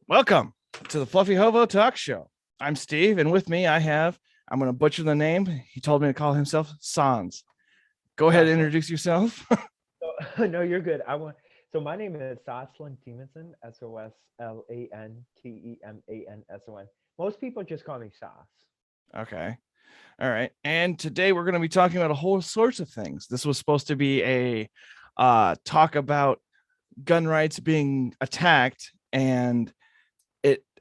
Welcome to the Fluffy Hobo Talk Show. I'm Steve, and with me I'm going to butcher the name. He told me to call himself Sans. Go ahead and Soslan. introduce yourself. So, no, you're good. I want. So my name is Soslan Temanson, Soslantemanson. Most people just call me Sos. Okay. All right. And today we're going to be talking about a whole sorts of things. This was supposed to be a talk about gun rights being attacked. And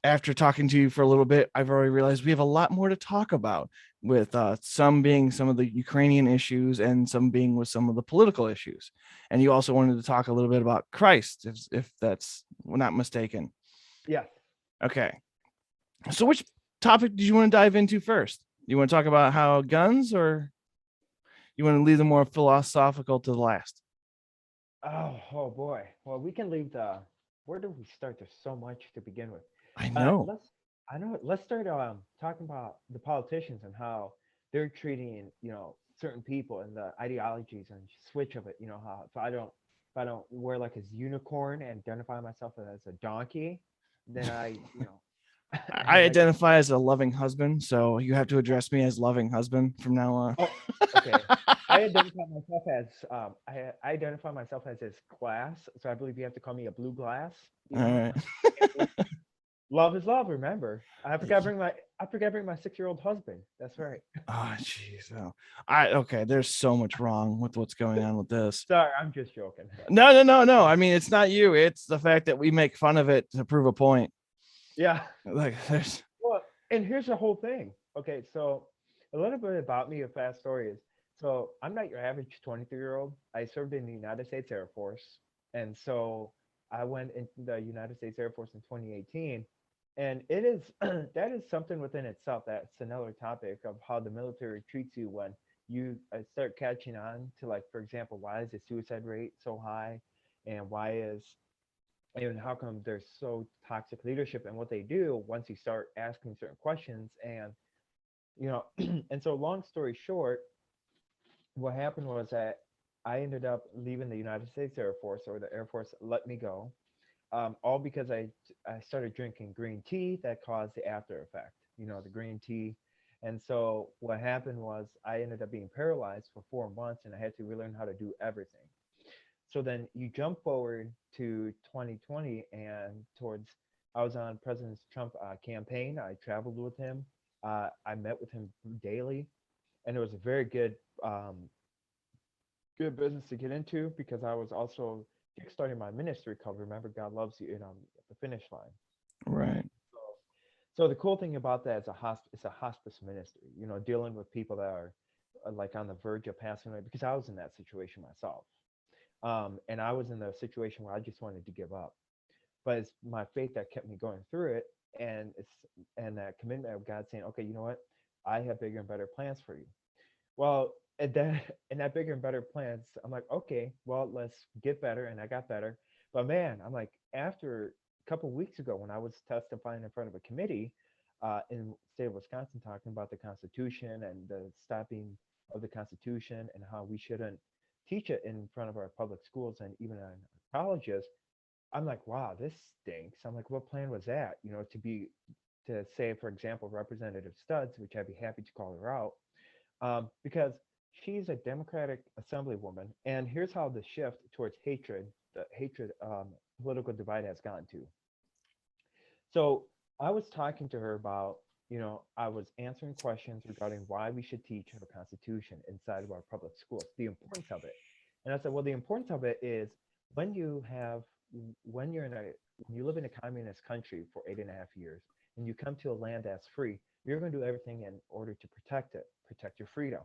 after talking to you for a little bit, I've already realized we have a lot more to talk about, with some being some of the Ukrainian issues and some being with some of the political issues. And you also wanted to talk a little bit about Christ, if that's not mistaken. Yes. Okay. So which topic did you want to dive into first? You want to talk about how guns, or you want to leave the more philosophical to the last? Oh boy. Well, we can leave the. Where do we start? There's so much to begin with. I know. Let's. I know. Let's start talking about the politicians and how they're treating certain people and the ideologies and switch of it. How if I don't wear like a unicorn and identify myself as a donkey, then I and like identify as a loving husband, so you have to address me as loving husband from now on. oh, okay. I identify myself as his class, so I believe you have to call me a blue glass. All right. Love is love. Remember, I forgot to bring my 6-year-old husband. That's right. Oh, jeez. Oh, okay. There's so much wrong with what's going on with this. Sorry, I'm just joking. No, no, no, no. I mean, it's not you. It's the fact that we make fun of it to prove a point. Yeah. Like, there's. Well, and here's the whole thing. Okay, so a little bit about me. A fast story is so I'm not your average 23-year-old. I served in the United States Air Force, and so I went into the United States Air Force in 2018. And it is that is something within itself. That's another topic of how the military treats you when you start catching on to, like, for example, why is the suicide rate so high, and why is and how come there's so toxic leadership and what they do once you start asking certain questions. And and so long story short, what happened was that I ended up leaving the United States Air Force, or the Air Force let me go, all because I started drinking green tea that caused the after effect, the green tea. And so what happened was I ended up being paralyzed for 4 months, and I had to relearn how to do everything. So then you jump forward to 2020, and towards I was on President Trump campaign. I traveled with him. I met with him daily, and it was a very good business to get into, because I was also kickstarting my ministry called Remember God Loves You at the finish line. Right. So, so the cool thing about that is it's a hospice ministry. Dealing with people that are like on the verge of passing away, because I was in that situation myself. And I was in the situation where I just wanted to give up. But it's my faith that kept me going through it, and that commitment of God saying, okay, you know what, I have bigger and better plans for you. Well, and that in that bigger and better plans, I'm like, okay, well, let's get better, and I got better. But man, I'm like, after a couple of weeks ago, when I was testifying in front of a committee in the state of Wisconsin, talking about the Constitution and the stopping of the Constitution, and how we shouldn't teach it in front of our public schools and even in our colleges, I'm like, wow, this stinks. I'm like, what plan was that? To say, for example, Representative Studs, which I'd be happy to call her out, because she's a Democratic Assemblywoman, and here's how the shift towards the hatred, political divide has gone to. So I was talking to her about, I was answering questions regarding why we should teach our Constitution inside of our public schools, the importance of it. And I said, well, the importance of it is when you have, when you're in a, when you live in a communist country for 8.5 years, and you come to a land that's free, you're going to do everything in order to protect it, protect your freedom.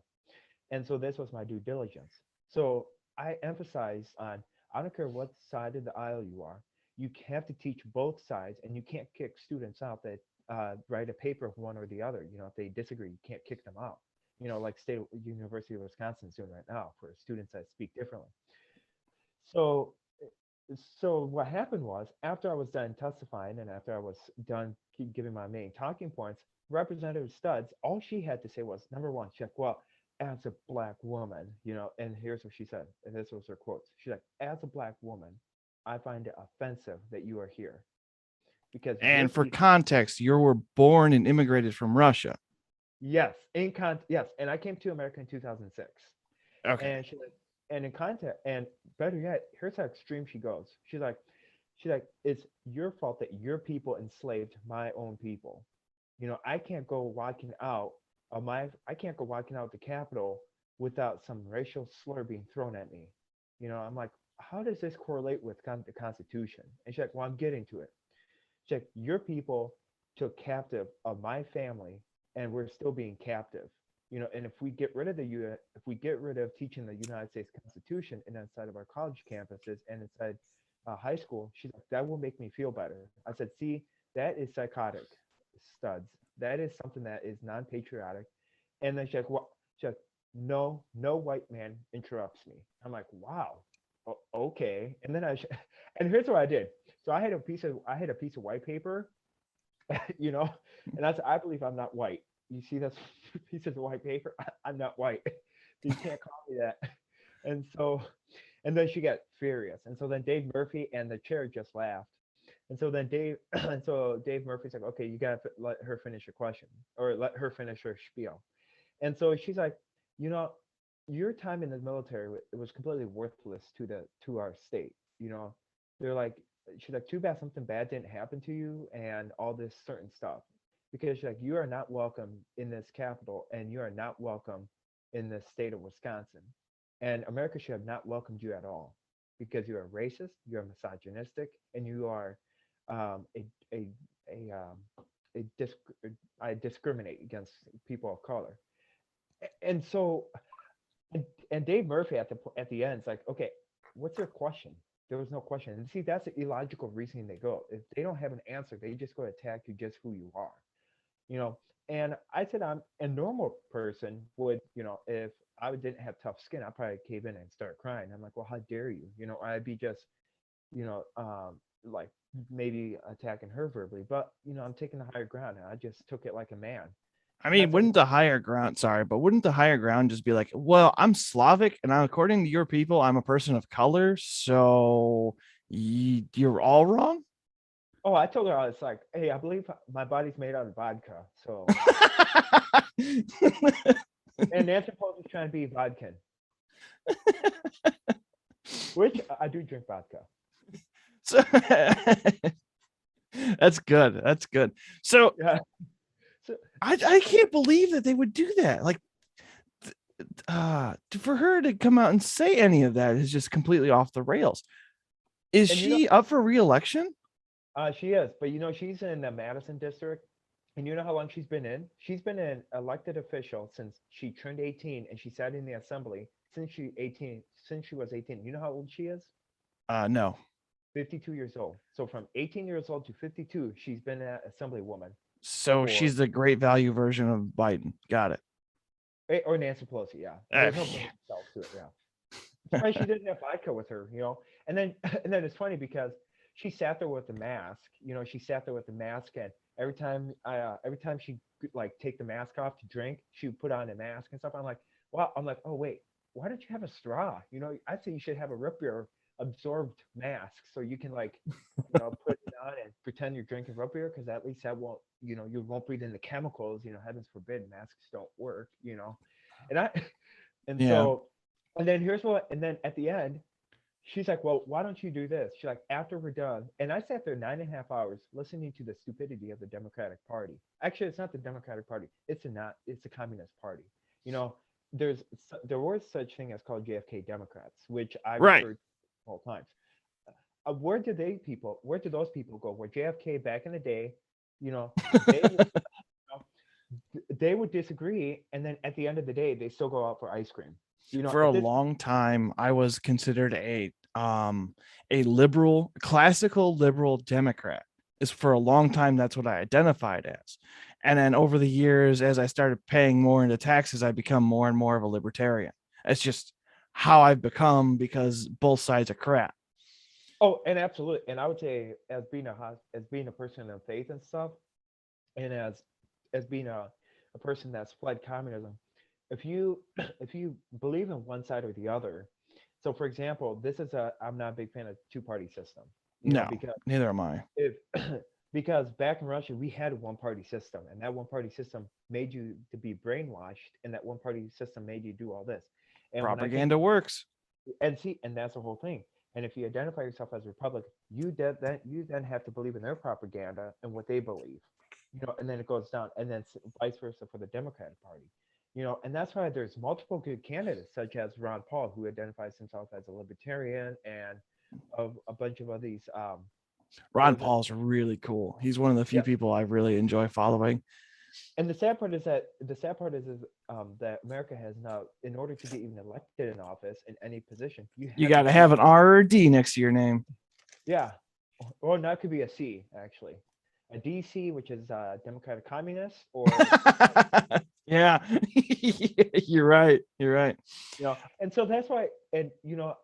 And so this was my due diligence. So I emphasized on, I don't care what side of the aisle you are, you have to teach both sides, and you can't kick students out that write a paper of one or the other. If they disagree, you can't kick them out. Like State University of Wisconsin is doing right now for students that speak differently. So, so what happened was, after I was done testifying and after I was done giving my main talking points, Representative Studs, all she had to say was, number one, she's like, well, as a black woman, and here's what she said, and this was her quotes. She's like, as a black woman, I find it offensive that you are here, because your And for people. context, you were born and immigrated from Russia. Yes, yes, and I came to America in 2006. Okay. And she like, and in context, and better yet, here's how extreme she goes. She's like, it's your fault that your people enslaved my own people. I can't go walking out I can't go walking out the Capitol without some racial slur being thrown at me. I'm like, how does this correlate with the Constitution? And she's like, well, I'm getting to it. Check, your people took captive of my family, and we're still being captive. And if we get rid of if we get rid of teaching the United States Constitution and inside of our college campuses and inside high school, she's like, that will make me feel better. I said, see, that is psychotic, studs. That is something that is non-patriotic. And then she's like, what? She's like, no, no white man interrupts me. I'm like, wow, okay. And then and here's what I did. So I had a piece of white paper, you know, and I believe I'm not white. You see this piece of white paper? I'm not white. So you can't call me that. And so, and then she got furious. And so then Dave Murphy and the chair just laughed. And so then Dave Murphy's like, okay, you gotta let her finish her question or let her finish her spiel. And so she's like, you know, your time in the military it was completely worthless to our state. They're like, she's like, too bad something bad didn't happen to you and all this certain stuff, because she's like, you are not welcome in this capital and you are not welcome in the state of Wisconsin, and America should have not welcomed you at all because you are racist, you are misogynistic, and you are a a a a disc- I discriminate against people of color. And so and Dave Murphy at the end is like, okay, what's your question? There was no question. And see, that's the illogical reasoning they go. If they don't have an answer, they just go attack you just who you are. You know. And I said I'm a normal person would, if I didn't have tough skin, I'd probably cave in and start crying. I'm like, well, how dare you? I'd be just, like maybe attacking her verbally, but I'm taking the higher ground, and I just took it like a man. I And I mean, said, wouldn't the higher ground, sorry, but wouldn't the higher ground just be like, well, I'm Slavic and according to your people, I'm a person of color. So you're all wrong. oh, I told her I was like, hey, I believe my body's made out of vodka. So, and anthropology is trying to be vodka, which I do drink vodka. So that's good. That's good. So Yeah. So, I can't believe that they would do that. Like, for her to come out and say any of that is just completely off the rails. Is and she up for re-election? she is, but she's in the Madison district, and you know how long she's been in? She's been an elected official since she turned 18, and she sat in the assembly since she was 18. You know how old she is? No. 52 years old. So from 18 years old to 52, she's been an assemblywoman So for, she's the great value version of Biden. Got it. or Nancy Pelosi, yeah. Uh, There's no brain cells to it, yeah. Surprised she didn't have vodka with her. And then and then it's funny because she sat there with the mask. She sat there with the mask, and every time she like take the mask off to drink, she would put on a mask and stuff. I'm like, wow. I'm like, oh wait, why don't you have a straw? I say you should have a root beer absorbed mask so you can like, put it on and pretend you're drinking root beer, because at least that won't, you won't breathe in the chemicals. Heavens forbid masks don't work. And I and yeah. so and then at the end, she's like, well, why don't you do this? She's like, after we're done. And I sat there 9.5 hours listening to the stupidity of the Democratic Party. Actually, it's not the Democratic Party. It's the Communist Party. You know, there was such thing as called JFK Democrats, which I Right. referred to all times. Where did those people go? Where JFK back in the day, you know, they would, they would disagree, and then at the end of the day, they still go out for ice cream. For a At this long time, I was considered a liberal, classical liberal Democrat. Is for a long time that's what I identified as. And then over the years, as I started paying more into taxes, I become more and more of a libertarian. It's just how I've become because both sides are crap. Oh, and absolutely. And I would say as being a person of faith and stuff, and as being a person that's fled communism, if you if you believe in one side or the other, so for example, I'm not a big fan of two-party system, No, because neither am I. if because back in Russia we had a one party system, and that one party system made you to be brainwashed, and that one party system made you do all this. And when I came Propaganda works. and see, and that's the whole thing. And if you identify yourself as a Republican, you then have to believe in their propaganda and what they believe, and then it goes down, and then vice versa for the Democratic Party, and that's why there's multiple good candidates, such as Ron Paul, who identifies himself as a libertarian, and of a bunch of these. What Ron was it? Paul's really cool. He's one of the few Yeah. people I really enjoy following. And the sad part is that America has now, in order to get even elected in office in any position, you You have to got to be, have an R or a D next to your name. yeah, or that could be a C actually, a DC, which is Democratic Communist, or Yeah, you're right. You're right. and so that's why, and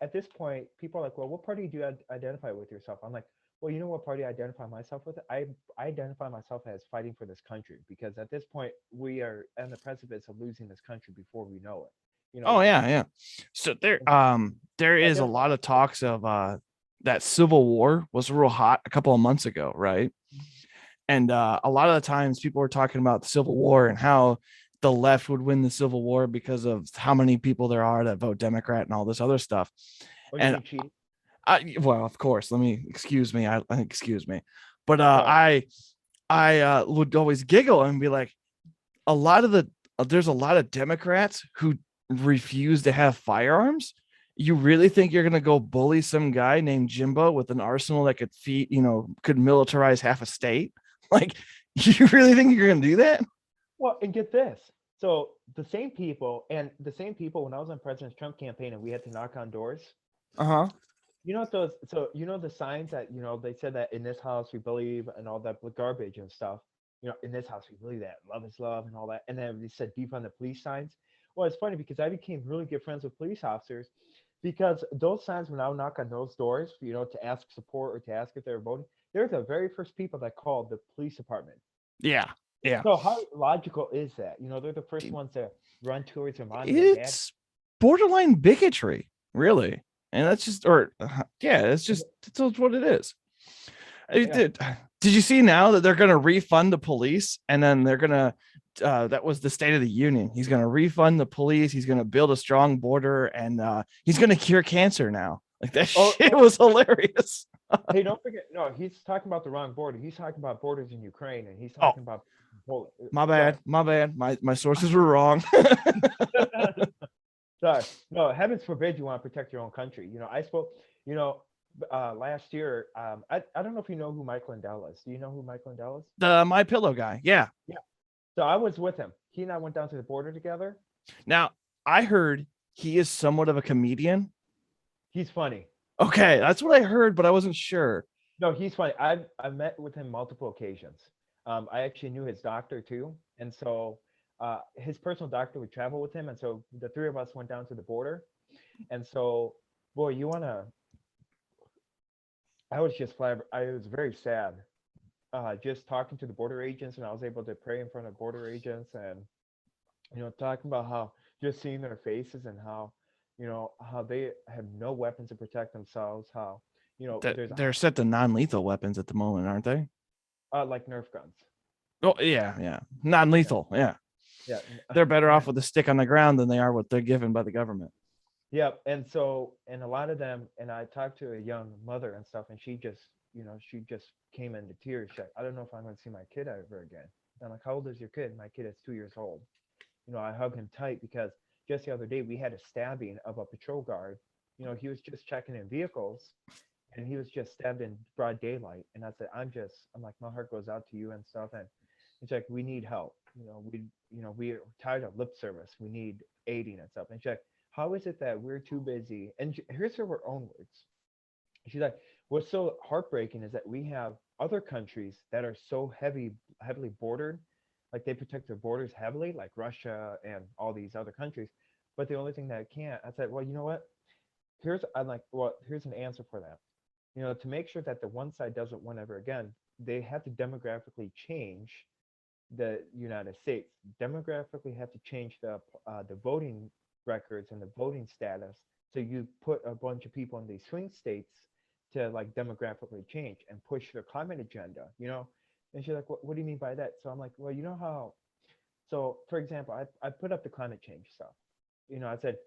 at this point, people are like, well, what party do you identify with yourself? I'm like, well, you know what party I identify myself with? I identify myself as fighting for this country, because at this point we are on the precipice of losing this country before we know it. Oh yeah, yeah. So there I is a identify. lot of talks of that Civil War was real hot a couple of months ago, right? And a lot of the times people were talking about the Civil War and how the left would win the Civil War because of how many people there are that vote Democrat and all this other stuff. Oh, you And mean cheating? well, of course, let me excuse me. I excuse me, but Sorry. I would always giggle and be like, a lot of the there's a lot of Democrats who refuse to have firearms. You really think you're gonna go bully some guy named Jimbo with an arsenal that could could militarize half a state? Like, you really think you're gonna do that? Well, and get this. So the same people when I was on President Trump campaign and we had to knock on doors. Uh-huh. You know what those? So the signs that they said that in this house we believe, and all that garbage and stuff. In this house we believe that love is love and all that, and then they said defund the police signs. Well, it's funny because I became really good friends with police officers, because those signs, when I would knock on those doors, to ask support or to ask if they're voting, they're the very first people that called the police department. Yeah. Yeah. So how logical is that? They're the first ones to run towards their mom and their dad. It's borderline bigotry, really. And that's just, or yeah, it's what it is. Yeah. Did you see now that they're going to refund the police, and then they're going to that was the State of the Union. He's going to refund the police. He's going to build a strong border, and he's going to cure cancer now. Like, that shit was hilarious. Hey, don't forget. No, he's talking about the wrong border. He's talking about borders in Ukraine, and he's Oh, talking about Poland. my Sorry. bad. My bad. My sources were wrong. Sorry. No, heavens forbid you want to protect your own country. I spoke. Last year. I don't know if you know who Mike Lindell is. Do you know who Mike Lindell is? The My Pillow guy. Yeah. Yeah. So I was with him. He and I went down to the border together. Now, I heard he is somewhat of a comedian. He's funny. Okay, that's what I heard, but I wasn't sure. No, he's funny. I met with him multiple occasions. I actually knew his doctor too, and so his personal doctor would travel with him, and so the three of us went down to the border. And so, boy, you wanna? I was just I was very sad, just talking to the border agents, and I was able to pray in front of border agents, and talking about how, just seeing their faces, and how they have no weapons to protect themselves. How That there's they're set to non-lethal weapons at the moment, aren't they? like Nerf guns. Oh yeah, yeah, non-lethal. Yeah, Yeah. they're better off with a stick on the ground than they are what they're given by the government. Yeah, and so, and a lot of them, and I talked to a young mother and stuff, and she just came into tears. She's like, I don't know if I'm going to see my kid ever again. And I'm like, how old is your kid? My kid is 2 years old. I hug him tight because just the other day we had a stabbing of a patrol guard. He was just checking in vehicles, and he was just stabbed in broad daylight. And I said, I'm like, my heart goes out to you and stuff. And it's like, we need help. We're tired of lip service. We need aiding and stuff. And she's like, how is it that we're too busy? And here's her own words. She's like, what's so heartbreaking is that we have other countries that are so heavily bordered, like they protect their borders heavily, like Russia and all these other countries. But the only thing that can't, I said, well, you know what? Here's an answer for that. To make sure that the one side doesn't win ever again, they have to demographically change the United States. Demographically have to change the voting records and the voting status. So you put a bunch of people in these swing states to like demographically change and push their climate agenda. And she's like, what do you mean by that? So I'm like, well, you know how, so for example, I put up the climate change stuff. I said,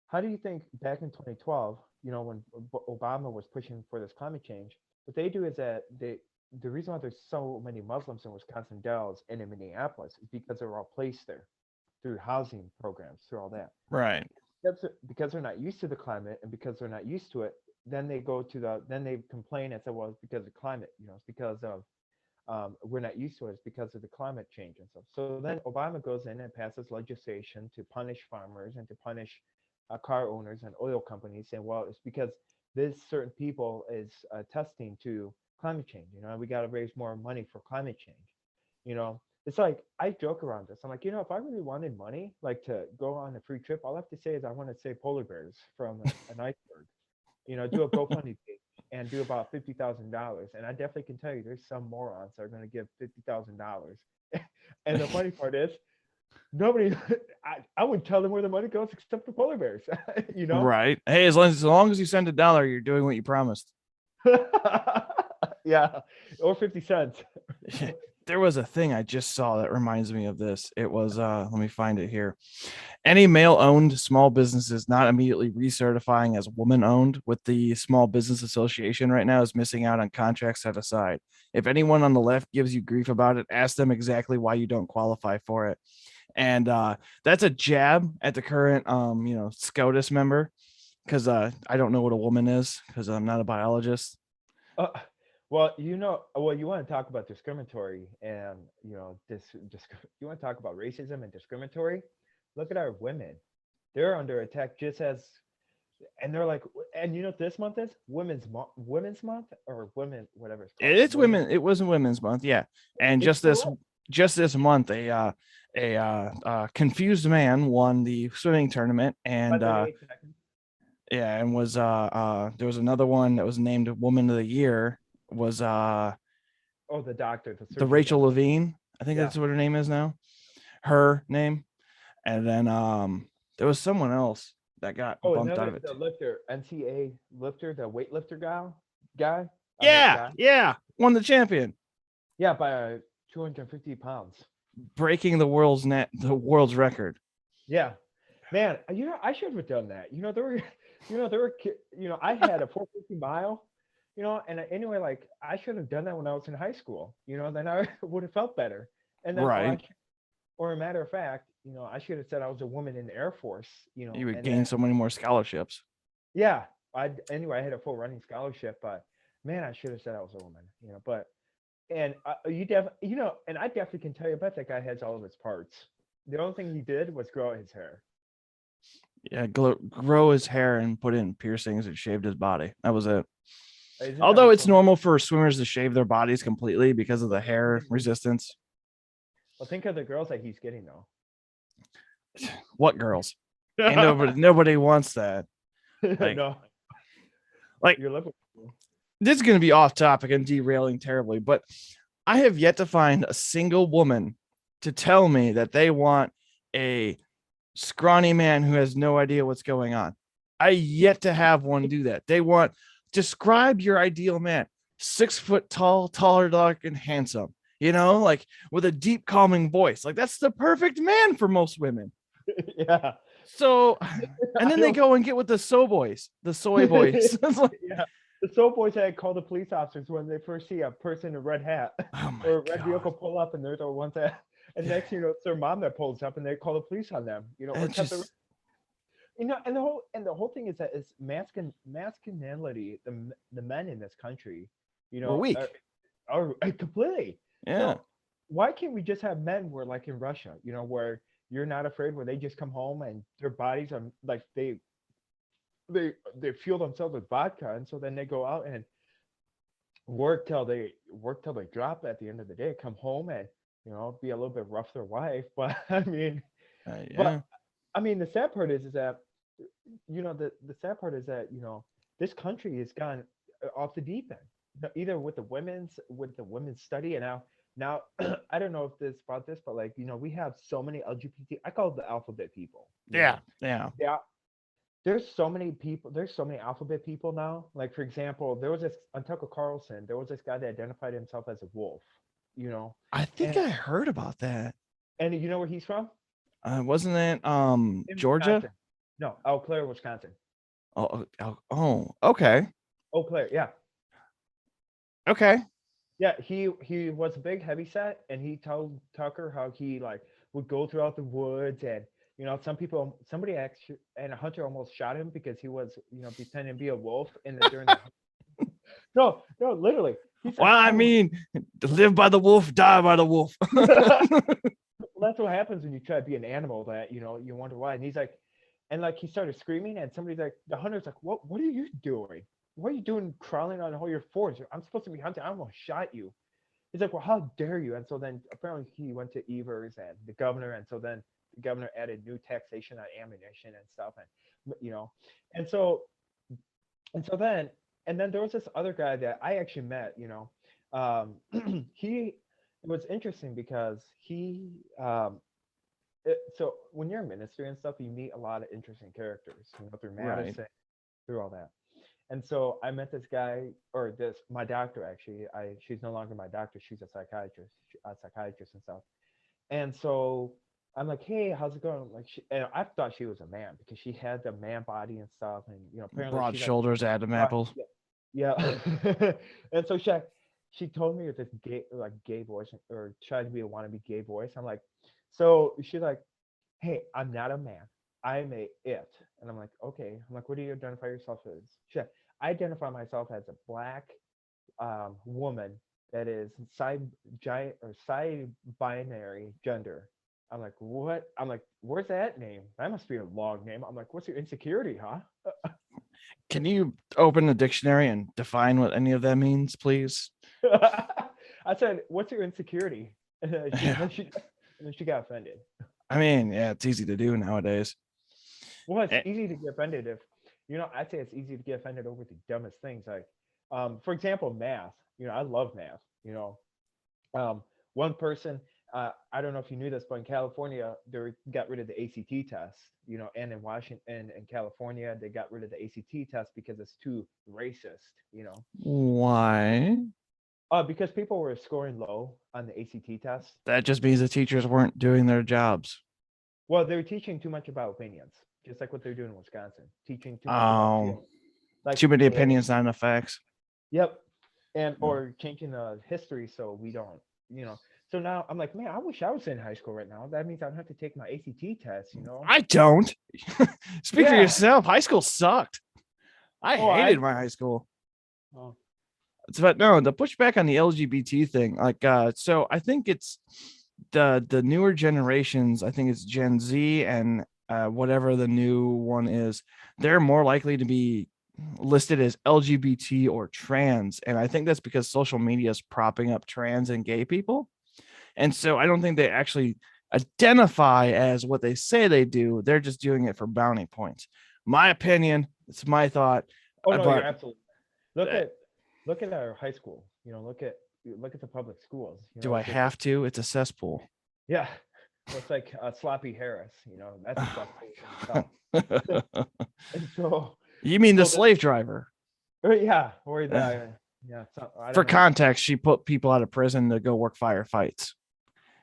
how do you think back in 2012, when Obama was pushing for this climate change, what they do is that the reason why there's so many Muslims in Wisconsin Dells and in Minneapolis is because they're all placed there through housing programs, through all that. Right. Because they're not used to the climate and because they're not used to it, then then they complain and say, well, it's because of climate, it's because of we're not used to it. It's because of the climate change and stuff. So then Obama goes in and passes legislation to punish farmers and to punish car owners and oil companies, saying, well, it's because this certain people is testing to climate change. We got to raise more money for climate change. It's like I joke around this. I'm like, if I really wanted money, like to go on a free trip, all I have to say is I want to save polar bears from an iceberg. Do a GoFundMe page and do about $50,000. And I definitely can tell you there's some morons that are going to give $50,000. And the funny part is nobody, I wouldn't tell them where the money goes except for polar bears, Right. Hey, as long as you send $1, you're doing what you promised. Yeah. Or 50 cents. There was a thing I just saw that reminds me of this. It was let me find it here. Any male-owned small businesses not immediately recertifying as woman-owned with the Small Business Association right now is missing out on contracts set aside. If anyone on the left gives you grief about it, ask them exactly why you don't qualify for it. And that's a jab at the current SCOTUS member, because I don't know what a woman is because I'm not a biologist. Uh, well, you want to talk about discriminatory and, you want to talk about racism and discriminatory. Look at our women. They're under attack just as, and they're like, and you know what this month is? Women's month or women, whatever it's called. It's women. It was Women's Month, yeah. And It's still just this month, confused man won the swimming tournament, by and 38 seconds. yeah, and was there was another one that was named Woman of the Year, was Oh, the doctor, the the surgery Rachel doctor. Levine. I think Yeah. that's what her name is now. Her name. And then there was someone else that got Oh, bumped out another of it the too. lifter, NCA lifter, the weightlifter guy. I mean Yeah, guy. yeah, won the champion, Yeah, by 250 pounds. breaking the world's record. Yeah, man. I should have done that. There were, I had a 450 mile. And anyway, like I should have done that when I was in high school. Then I would have felt better. And then, Right. or a matter of fact, I should have said I was a woman in the Air Force. You would And then gain so many more scholarships. yeah, anyway, I had a full running scholarship, but man, I should have said I was a woman. But and and I definitely can tell you, I bet that guy has all of his parts. The only thing he did was grow out his hair. Yeah, grow his hair and put in piercings and shaved his body. That was it. Isn't that Although what's it's so funny? normal for swimmers to shave their bodies completely because of the hair resistance. Well, think of the girls that he's getting though. What girls? And nobody wants that. Like, No, like you're looking. this is going to be off topic and derailing terribly, but I have yet to find a single woman to tell me that they want a scrawny man who has no idea what's going on. I yet to have one do that. They want, describe your ideal man: 6 foot tall, taller, dark, and handsome. Like with a deep, calming voice. Like that's the perfect man for most women. Yeah, So, and I then they don't. go and get with the soy boys. It's like, Yeah, the soul boys had call the police officers when they first see a person in a red hat oh my or a red god, vehicle pull up, and they're the ones that. And next, it's their mom that pulls up, and they call the police on them. Or it cut the. just And the whole thing is that it's masculinity. The men in this country, we're weak. are completely. Yeah, So why can't we just have men where like in Russia, where you're not afraid, where they just come home and their bodies are like they fuel themselves with vodka, and so then they go out and work till they drop at the end of the day, come home and be a little bit rough with their wife. But but yeah. I mean, the sad part is that the sad part is that this country has gone off the deep end. Either with the women's study, and now I don't know if this about this, but like we have so many LGBT. I call it the alphabet people. Yeah, yeah. Yeah. There's so many people. There's so many alphabet people now. Like for example, there was this on Tucker Carlson. There was this guy that identified himself as a wolf. you know. I think And I heard about that. you know where he's from? Wasn't it In Georgia? Wisconsin. No, Eau Claire, Wisconsin. Okay. Eau Claire, yeah. Okay. Yeah, he was a big heavy set, and he told Tucker how he like would go throughout the woods, and somebody actually, and a hunter almost shot him because he was pretending to be a wolf in the during the no, no, literally, he's like Well, I mean, live by the wolf, die by the wolf. that's what happens when you try to be an animal that you wonder why. And he's like, and like he started screaming, and somebody's like, the hunter's like, what are you doing? What are you doing crawling on all your fours? I'm supposed to be hunting. I almost shot you. He's like, well, how dare you? And so then apparently he went to Evers and the governor, and so then the governor added new taxation on ammunition and stuff, and and so then there was this other guy that I actually met. He it was interesting because so when you're a ministry and stuff, you meet a lot of interesting characters, through Right. Madison, through all that. And so I met this guy, or this my doctor actually. She's no longer my doctor. She's a psychiatrist and stuff. And so I'm like, hey, how's it going? Like, and I thought she was a man because she had the man body and stuff, and apparently Broad she's like, shoulders, Adam apples. yeah, yeah. And so she told me with this gay voice, or tried to be a wannabe gay voice. I'm like, so she's like, hey, I'm not a man. I'm a it. And I'm like, okay. I'm like, what do you identify yourself as? I identify myself as a black woman that is side binary gender. I'm like, what? I'm like, where's that name? That must be a long name. I'm like, what's your insecurity, huh? Can you open the dictionary and define what any of that means, please? I said, what's your insecurity? And then Yeah. she got offended. I mean, yeah, it's easy to do nowadays. Well, it's Eh, easy to get offended if, I'd say it's easy to get offended over the dumbest things. Like, for example, math. I love math. Um, one person, I don't know if you knew this, but in California, they got rid of the ACT test, and in Washington and California, they got rid of the ACT test because it's too racist. Why? Because people were scoring low on the ACT test. That just means the teachers weren't doing their jobs. Well, they were teaching too much about opinions, just like what they're doing in Wisconsin, teaching too much about Um, feelings. Like, Too many hey, opinions, not enough facts. yep, and Mm. or changing the history so we don't, you know. So now I'm like, man, I wish I was in high school right now. That means I don't have to take my ACT test. I don't. Speak for Yeah. yourself. High school sucked. I Oh, hated my high school. oh, But no, the pushback on the LGBT thing, so I think it's the newer generations. I think it's Gen Z and whatever the new one is. They're more likely to be listed as LGBT or trans, and I think that's because social media is propping up trans and gay people. And so I don't think they actually identify as what they say they do. They're just doing it for bounty points. My opinion, it's my thought. oh no, you're But absolutely. Look uh, at look at our high school. Look at the public schools. do I have to? It's a cesspool. Yeah. Well, it's like Sloppy Harris. That's a cesspool in itself. And so, You mean the so slave driver? yeah, or the yeah. I For don't know. context, she put people out of prison to go work firefights.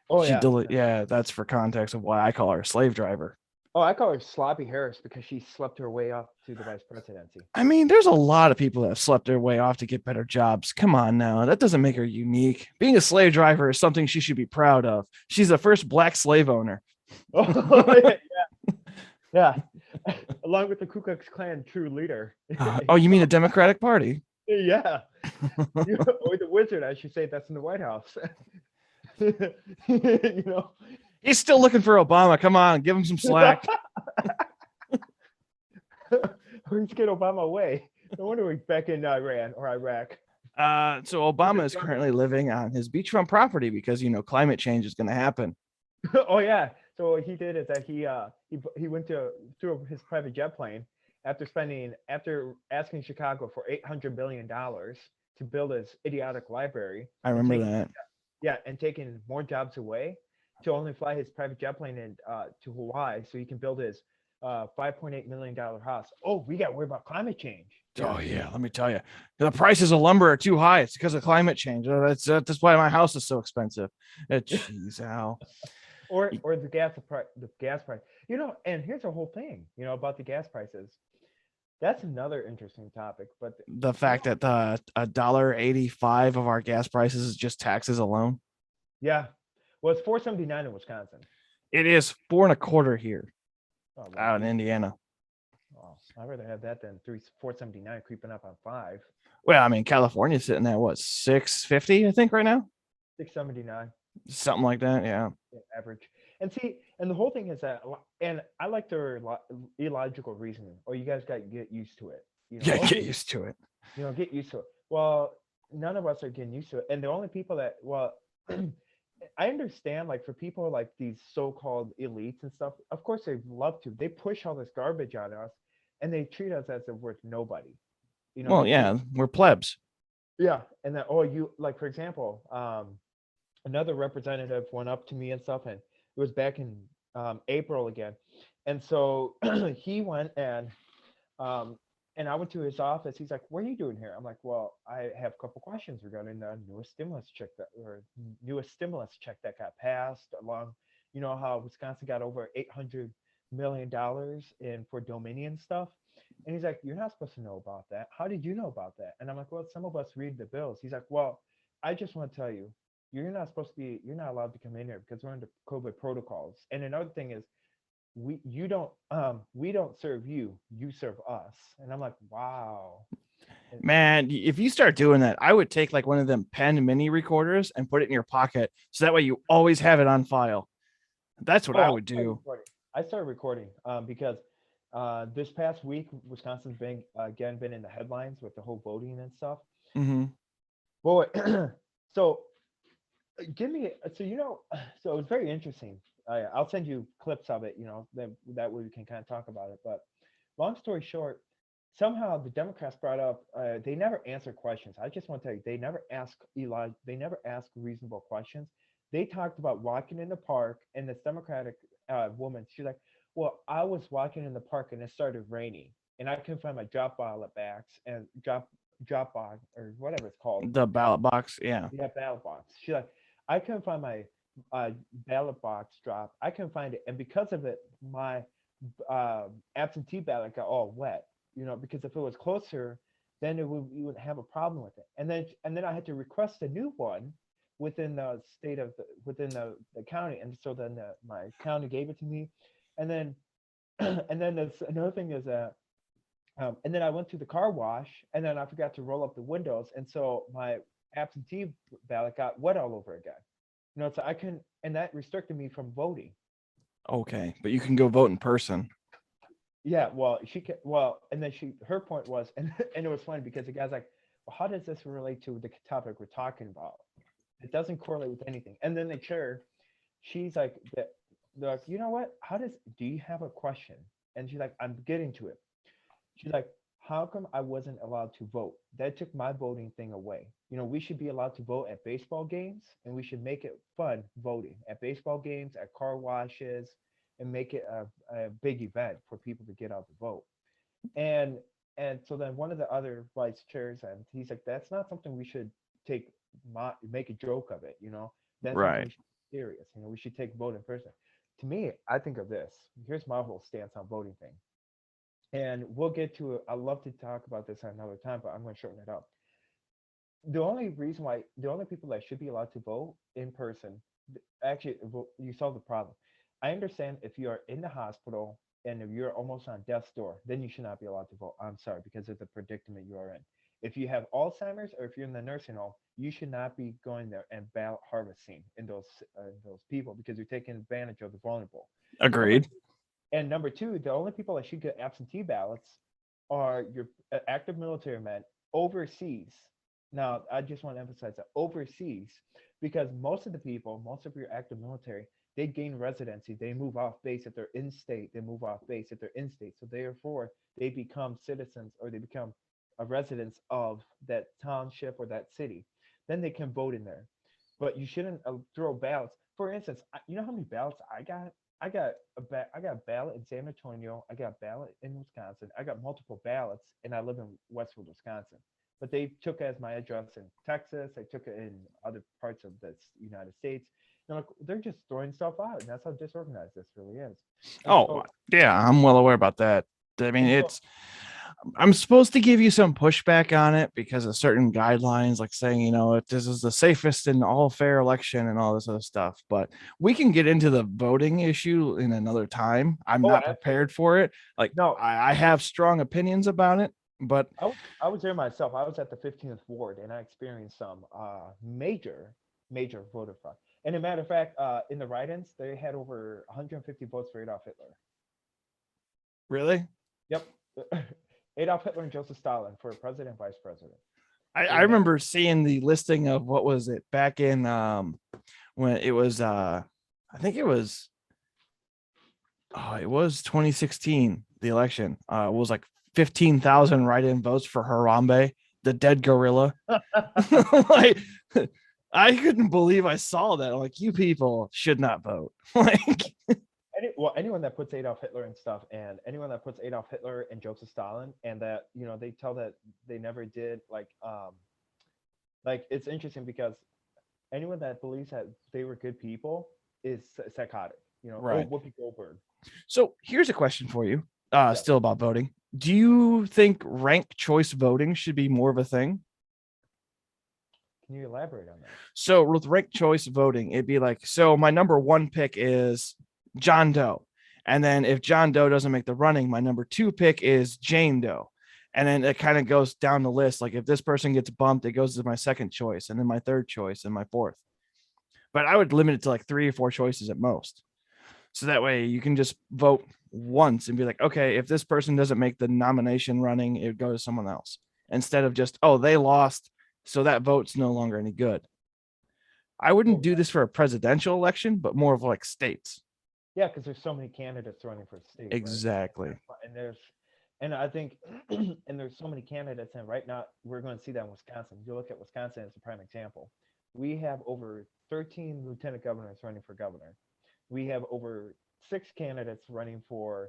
Oh yeah. Yeah, that's for context of why I call her a slave driver. Oh, I call her Sloppy Harris because she slept her way up to the vice presidency. I mean, there's a lot of people that have slept their way off to get better jobs. Come on now. That doesn't make her unique. Being a slave driver is something she should be proud of. She's the first black slave owner. Oh yeah. Along with the Ku Klux Klan true leader. Oh, you mean the Democratic Party? Yeah. Or the wizard, I should say, that's in the White House. you know. He's still looking for Obama. Come on, give him some slack. Or he's get Obama away. No wonder he's back in Iran or Iraq. So Obama is currently living on his beachfront property because climate change is going to happen. Oh yeah. So what he did is that he went through his private jet plane after asking Chicago for $800 billion to build his idiotic library. I remember that. Yeah, and taking more jobs away to only fly his private jet plane to Hawaii so he can build his $5.8 million house. Oh, we got to worry about climate change. Yeah. Oh yeah, let me tell you, the prices of lumber are too high. It's because of climate change. That's why my house is so expensive. Jeez, Al. Or the gas price. And here's the whole thing, about the gas prices. That's another interesting topic. But The you fact know, that the $1.85 of our gas prices is just taxes alone. yeah. Well, it's 4.79 in Wisconsin. It is four and a quarter here Oh well, out in geez. Indiana. Oh, I'd rather have that than 4.79 creeping up on 5. Well, I mean, California's sitting at what, 650, I think, right now? 6.79. Something like that. Yeah. Average. And see, and the whole thing is that, and I like their illogical reasoning. Oh, you guys got to get used to it. Yeah, get Okay, used to it. get used to it. Well, none of us are getting used to it, and the only people that, well, I understand, like, for people like these so-called elites and stuff. Of course, they love to. They push all this garbage on us, and they treat us as if we're nobody. Well, They treat, yeah, we're plebs. yeah, and then, oh, you, like, for example, another representative went up to me and stuff, and it was back in April again, and so he went um, and I went to his office. He's like, "What are you doing here?" I'm like, "Well, I have a couple questions regarding the newest stimulus check that got passed along. How Wisconsin got over $800 million in for Dominion stuff." And he's like, "You're not supposed to know about that. How did you know about that?" And I'm like, "Well, some of us read the bills." He's like, "Well, I just want to tell you, you're not allowed to come in here because we're under COVID protocols. And another thing is, we don't serve you, you serve us." And I'm like, wow. And, Man, if you start doing that, I would take like one of them pen mini recorders and put it in your pocket. So that way you always have it on file. That's what oh, I I would started do. recording. Because this past week Wisconsin's been again been in the headlines with the whole voting and stuff. Hmm. Boy, so give me so so it was very interesting. I'll send you clips of it. That way we can kind of talk about it. But long story short, somehow the Democrats brought up. They never answer questions. I just want to tell you, they never ask Eli. They never ask reasonable questions. They talked about walking in the park, and this Democratic woman, she's like, "Well, I was walking in the park, and it started raining, and I couldn't find my drop ballot box and drop box or whatever it's called. The ballot box. Yeah. Yeah, ballot box." She's like, "I couldn't find my ballot box drop. I couldn't find it, and because of it, my absentee ballot got all wet. Because if it was closer, then you wouldn't have a problem with it. And then I had to request a new one within the state of within the county, and so then my county gave it to me, and then and then there's another thing is that. And then I went to the car wash, and then I forgot to roll up the windows, and so my absentee ballot got wet all over again. So I couldn't, and that restricted me from voting. Okay. But you can go vote in person. Yeah, well, and then her point was, and it was funny because the guy's like, "Well, how does this relate to the topic we're talking about? It doesn't correlate with anything." And then the chair, she's like, they're like, "You know what? Do you have a question?" And she's like, "I'm getting to it." She's like, "How come I wasn't allowed to vote? That took my voting thing away. We should be allowed to vote at baseball games, and we should make it fun voting at baseball games, at car washes, and make it a big event for people to get out to vote." And and so then one of the other vice chairs, and he's like, "That's not something we should take make a joke of it. That's something Right. we should be serious. We should take vote in person." To me, I think of this. Here's my whole stance on voting thing, and we'll get to it. I'd love to talk about this at another time, but I'm going to shorten it up. The only people that should be allowed to vote in person, actually, you solve the problem. I understand if you are in the hospital and if you're almost on death's door, then you should not be allowed to vote. I'm sorry, because of the predicament you are in. If you have Alzheimer's or if you're in the nursing home, you should not be going there and ballot harvesting in those people because you're taking advantage of the vulnerable. Number Agreed. number two, the only people that should get absentee ballots are your active military men overseas. Now, I just want to emphasize that overseas, because most of your active military, they gain residency. They move off base if they're in state. They move off base if they're in state. So therefore, they become citizens or they become a residents of that township or that city. Then they can vote in there. But you shouldn't throw ballots. For instance, you know how many ballots I got? I got a ballot in San Antonio. I got a ballot in Wisconsin. I got multiple ballots, and I live in Westwood, Wisconsin. But they took it as my address in Texas. They took it in other parts of the United States. And like, they're just throwing stuff out, and that's how disorganized this really is. And Oh, so, yeah, I'm well aware about that. I mean, and so, I'm supposed to give you some pushback on it because of certain guidelines, like saying, this is the safest and all fair election and all this other stuff. But we can get into the voting issue in another time. I'm oh, not absolutely. prepared for it. Like, No, I have strong opinions about it, but I was there myself. I was at the 15th ward, and I experienced some major voter fraud. And a matter of fact, in the write-ins, they had over 150 votes for Adolf Hitler. really, Yep, Adolf Hitler and Joseph Stalin for president and vice president. I And remember seeing the listing of what was it back in when it was I think it was 2016, the election. It was like 15,000 write-in votes for Harambe, the dead gorilla. Like, I couldn't believe I saw that. I'm like, you people should not vote. Like, anyone that puts Adolf Hitler and stuff, and anyone that puts Adolf Hitler and Joseph Stalin, and that they tell that they never did like it's interesting because anyone that believes that they were good people is psychotic. Oh, right. Whoopi Goldberg. So here's a question for you, Yes. still about voting. Do you think ranked choice voting should be more of a thing? Can you elaborate on that? So with ranked choice voting, it'd be like, so my number one pick is John Doe. And then if John Doe doesn't make the running, my number two pick is Jane Doe. And then it kind of goes down the list. Like if this person gets bumped, it goes to my second choice, and then my third choice, and my fourth. But I would limit it to like 3 or 4 choices at most. So that way you can just vote once and be like, okay, if this person doesn't make the nomination running, it would go to someone else instead of just, oh, they lost. So that vote's no longer any good. I wouldn't Well, do this for a presidential election, but more of like states. yeah, because there's so many candidates running for state, right? Exactly. And I think, and there's so many candidates, and right now we're going to see that in Wisconsin. You look at Wisconsin as a prime example. We have over 13 lieutenant governors running for governor. We have over 6 candidates running for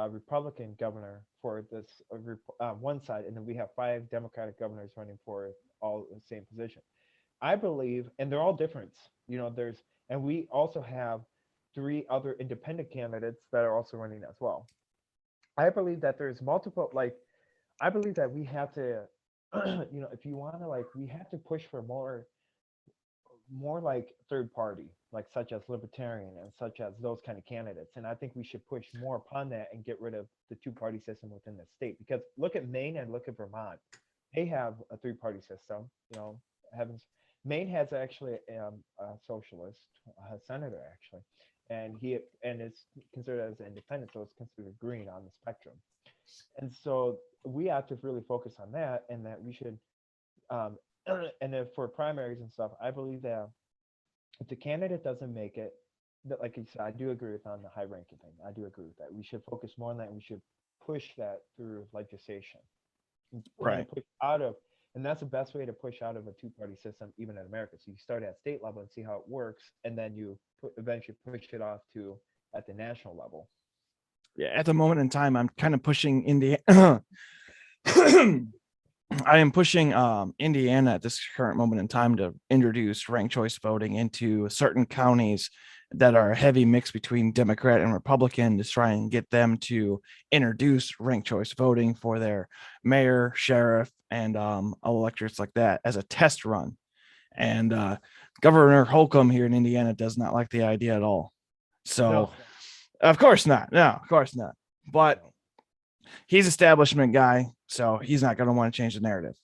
Republican governor for this one side, and then we have 5 Democratic governors running for all the same position. I believe, and they're all different. And we also have 3 other independent candidates that are also running as well. I believe that there's multiple, like, I believe that we have to, if you want to, like, we have to push for more like third party, like such as libertarian and such as those kind of candidates. And I think we should push more upon that and get rid of the 2 party system within the state. Because look at Maine and look at Vermont. They have a 3 party system. Heavens, Maine has actually a socialist senator actually, and is considered as an independent, so it's considered green on the spectrum. And so we have to really focus on that, and that we should um, and then for primaries and stuff, I believe that if the candidate doesn't make it, that, like you said, I do agree with on the high ranking thing. I do agree with that. We should focus more on that. And we should push that through legislation. Try and Right. push out of, and that's the best way to push out of a 2 party system, even in America. So you start at state level and see how it works, and then you eventually push it off to at the national level. Yeah. At the moment in time, I'm kind of pushing Indiana. I am pushing Indiana at this current moment in time to introduce ranked choice voting into certain counties that are a heavy mix between Democrat and Republican to try and get them to introduce ranked choice voting for their mayor, sheriff, and electorates like that as a test run. And Governor Holcomb here in Indiana does not like the idea at all. No, So, of course not. No, of course not. But no. he's establishment guy, so he's not going to want to change the narrative.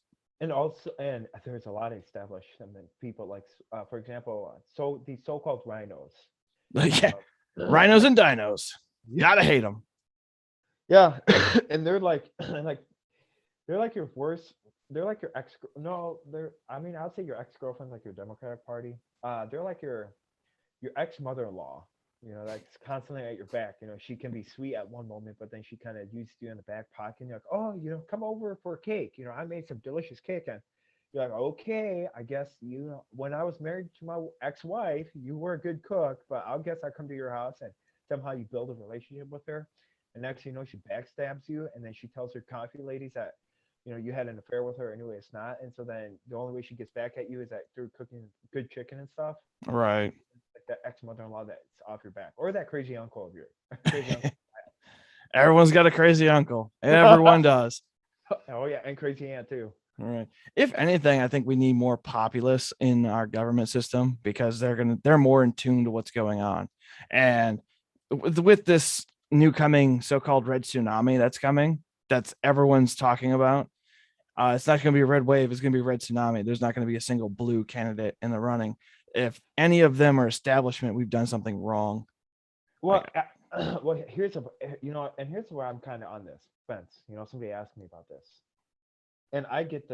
And also, and there's a lot of establishment people, like, for example, so these so-called rhinos. Like, yeah, Uh, rhinos like and dinos, gotta hate them. yeah, and they're like they're like your worst. They're like your ex. No, they're. I mean, I'll say your ex-girlfriend, like your Democratic Party. They're like your ex-mother-in-law. That's constantly at your back. She can be sweet at one moment, but then she kind of uses you in the back pocket. And you're like, oh, come over for a cake. I made some delicious cake, and you're like, okay, I guess when I was married to my ex-wife, you were a good cook, but I guess I come to your house and somehow you build a relationship with her, and next thing you know, she backstabs you, and then she tells her coffee ladies that you had an affair with her anyway. It's not, and so then the only way she gets back at you is that through cooking good chicken and stuff. Right. Like that ex mother-in-law that's off your back, or that crazy uncle of yours, crazy uncle. Everyone's got a crazy uncle. Everyone does. Oh yeah, and crazy aunt too. All right. If anything, I think we need more populists in our government system because they're more in tune to what's going on. And with this new coming so-called red tsunami that's coming, that's everyone's talking about. It's not going to be a red wave. It's going to be a red tsunami. There's not going to be a single blue candidate in the running. If any of them are establishment, we've done something wrong. Well, well, and here's where I'm kind of on this fence. Somebody asked me about this, and I get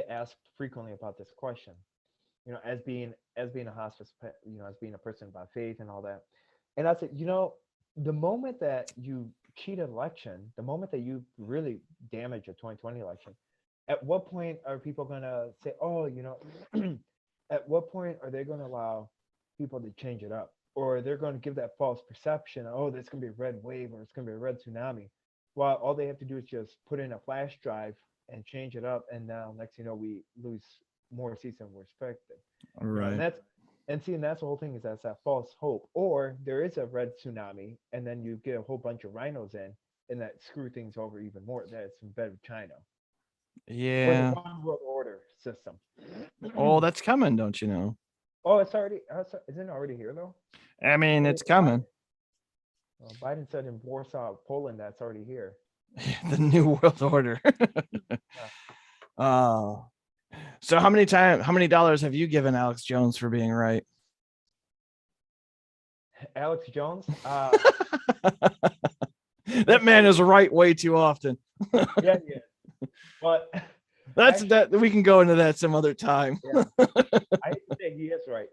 asked frequently about this question. As being a as being a person by faith and all that, and I said, the moment that you cheat an election, the moment that you really damage a 2020 election, at what point are people gonna say, oh, at what point are they gonna allow people to change it up? Or they're going to give that false perception, oh, there's going to be a red wave or it's going to be a red tsunami. While all they have to do is just put in a flash drive and change it up, and now next we lose more seats than we're expected. And Right. that's the whole thing is that's that false hope. Or there is a red tsunami, and then you get a whole bunch of rhinos in, and that screw things over even more. That's in bed with China or the Yeah. one world order system. Oh, that's coming, don't you know? Oh, it's already isn't it already here though? I mean, Well, it's coming. Biden said in Warsaw, Poland, that's already here. The new world order. Yeah. Oh. So how many dollars have you given Alex Jones for being right? Alex Jones. That man is right way too often. Yeah, yeah. But That's actually, that we can go into that some other time. yeah, I hate to say he is right.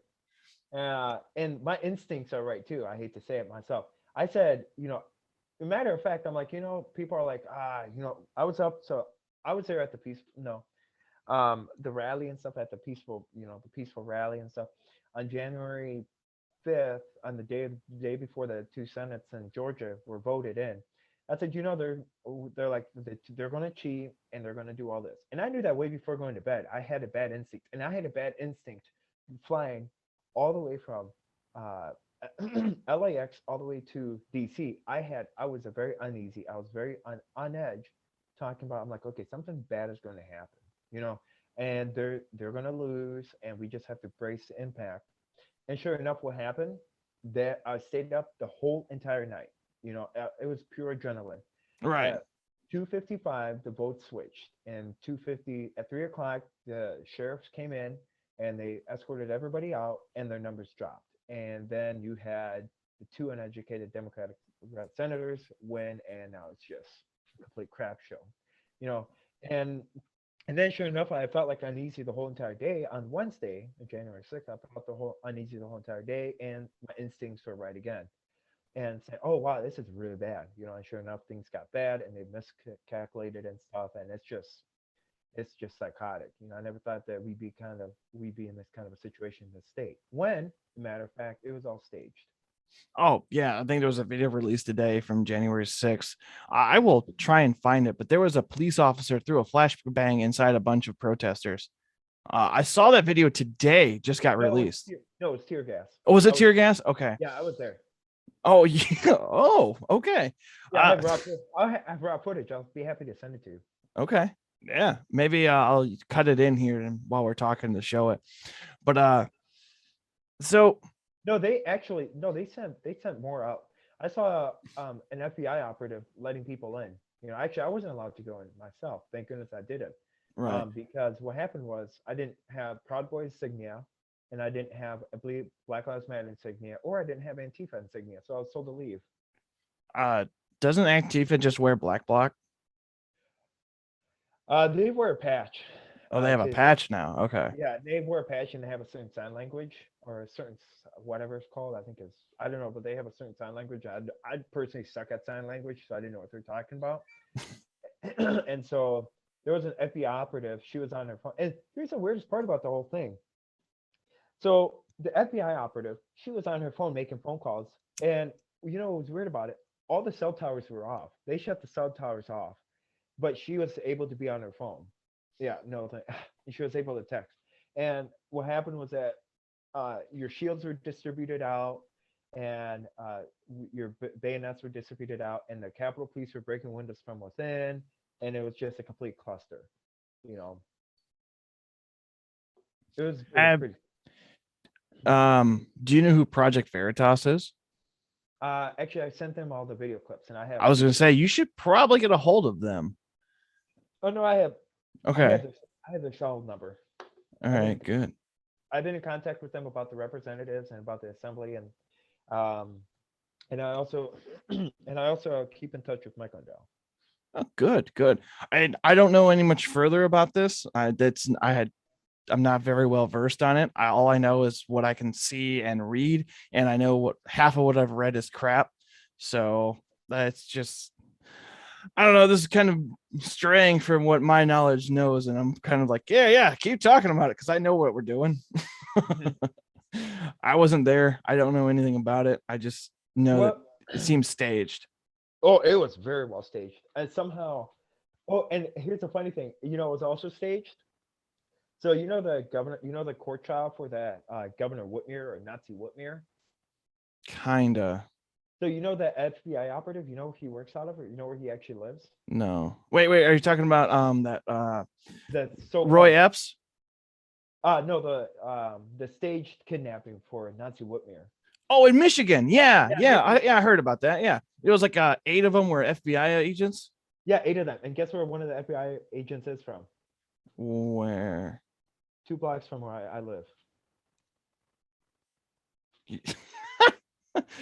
And my instincts are right too. I hate to say it myself. I said, a matter of fact, I'm like, people are like, I was up, so I was there at the the rally and stuff at the peaceful rally and stuff on January 5th, on the day before the two senates in Georgia were voted in. I said, they're like they're going to cheat and they're going to do all this, and I knew that way before going to bed. I had a bad instinct, and I had a bad instinct flying all the way from uh, LAX all the way to DC. I was a very uneasy. I was very on edge, talking about. I'm like, okay, something bad is going to happen, you know, and they're going to lose, and we just have to brace the impact. And sure enough, what happened? That I stayed up the whole entire night. It was pure adrenaline. Right. At 2:55, the vote switched, and 2:50 at 3 o'clock, the sheriffs came in and they escorted everybody out, and their numbers dropped. And then you had the two uneducated Democratic senators win, and now it's just a complete crap show. You know, and and then, sure enough, I felt like uneasy the whole entire day. On Wednesday, January 6th, I felt the whole uneasy the whole entire day, and my instincts were right again. And say, oh wow, this is really bad. And sure enough, things got bad, and they miscalculated and stuff, and it's just psychotic. I never thought that we'd be in this kind of a situation in this state. When, as a matter of fact, it was all staged. Oh, yeah. I think there was a video released today from January 6th. I will try and find it, but there was a police officer threw a flashbang inside a bunch of protesters. I saw that video today, just got No, released. it's tear gas. Oh, was it tear gas? Okay. Yeah, I was there. Oh, yeah. Oh, okay. Yeah, I have raw footage. I'll be happy to send it to you. Okay. Yeah. Maybe I'll cut it in here and while we're talking to show it. But so No, they sent more out. I saw an FBI operative letting people in. Actually, I wasn't allowed to go in myself. Thank goodness I did it. right. Because what happened was I didn't have Proud Boys insignia, and I didn't have, I believe, Black Lives Matter insignia, or I didn't have Antifa insignia, so I was told to leave. Uh doesn't Antifa just wear black bloc? They wear a patch. Oh, they have a To patch now. Okay. Yeah, they wear a patch and they have a certain sign language or a certain whatever it's called. I think it's I don't know, but they have a certain sign language. I personally suck at sign language, so I didn't know what they're talking about. And so there was an FBI operative. She was on her phone, and here's the weirdest part about the whole thing. So the FBI operative, she was on her phone making phone calls, and you know what was weird about it? All the cell towers were off. They shut the cell towers off, but she was able to be on her phone. Yeah, no, she was able to text. And what happened was that your shields were distributed out, and your bayonets were distributed out, and the Capitol Police were breaking windows from within, and it was just a complete cluster. You know, it was Ab- pretty. do you know who Project Veritas is? Actually, I sent them all the video clips, and I have I was going to video. say you should probably get a hold of them. Oh no, I have. I Okay. have this. I have their cell number. All I've right. been Good. I've been in contact with them about the representatives and about the assembly, um and I also and I also keep in touch with Mike Lindell. Oh, good. Good. I don't know any much further about this. I'm not very well versed on it. All I know is what I can see and read, and I know what half of what I've read is crap. So that's just I don't know. This is kind of straying from what my knowledge knows, and I'm kind of like, yeah, yeah, keep talking about it because I know what we're doing. Mhm. I wasn't there. I don't know anything about it. I just know that Well, it seems staged. oh, it was very well staged, and somehow. Oh, and here's the funny thing. You know, it was also staged. So you know the governor, you know the court trial for that Governor Whitmer or Nazi Whitmer. Kinda. So you know that FBI operative. You know where he works out of, or you know where he actually lives. No. Wait. Are you talking about that The Roy so-called Epps? no, the staged kidnapping for Nazi Whitmer. Oh, in Michigan. Yeah, Yeah, yeah, Michigan. I heard about that. Yeah, it was like 8 of them were FBI agents. Yeah, 8 of them. And guess where one of the FBI agents is from? Where? 2 blocks from where I live.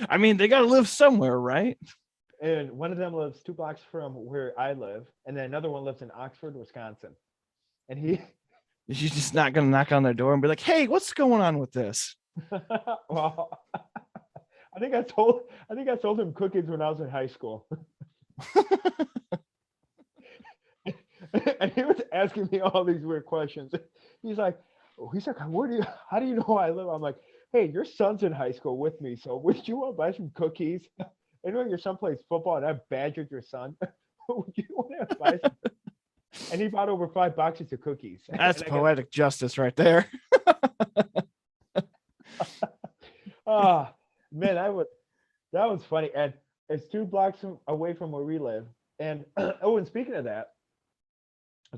I mean, they got to live somewhere, right? And one of them lives 2 blocks from where I live, and then another one lives in Oxford, Wisconsin. And he, You're just not gonna knock on their door and be like, "Hey, what's going on with this?" well, I think I sold him cookies when I was in high school. And he was asking me all these weird questions. He's like, how do you know I live? I'm like, hey, your son's in high school with me, so would you want to buy some cookies? I know your son plays football, and I badgered your son. Would you want to buy some? And he bought over 5 boxes of cookies. That's And I got, poetic justice right there. ah, man, that was funny. And it's 2 blocks away from where we live. And oh, and speaking of that,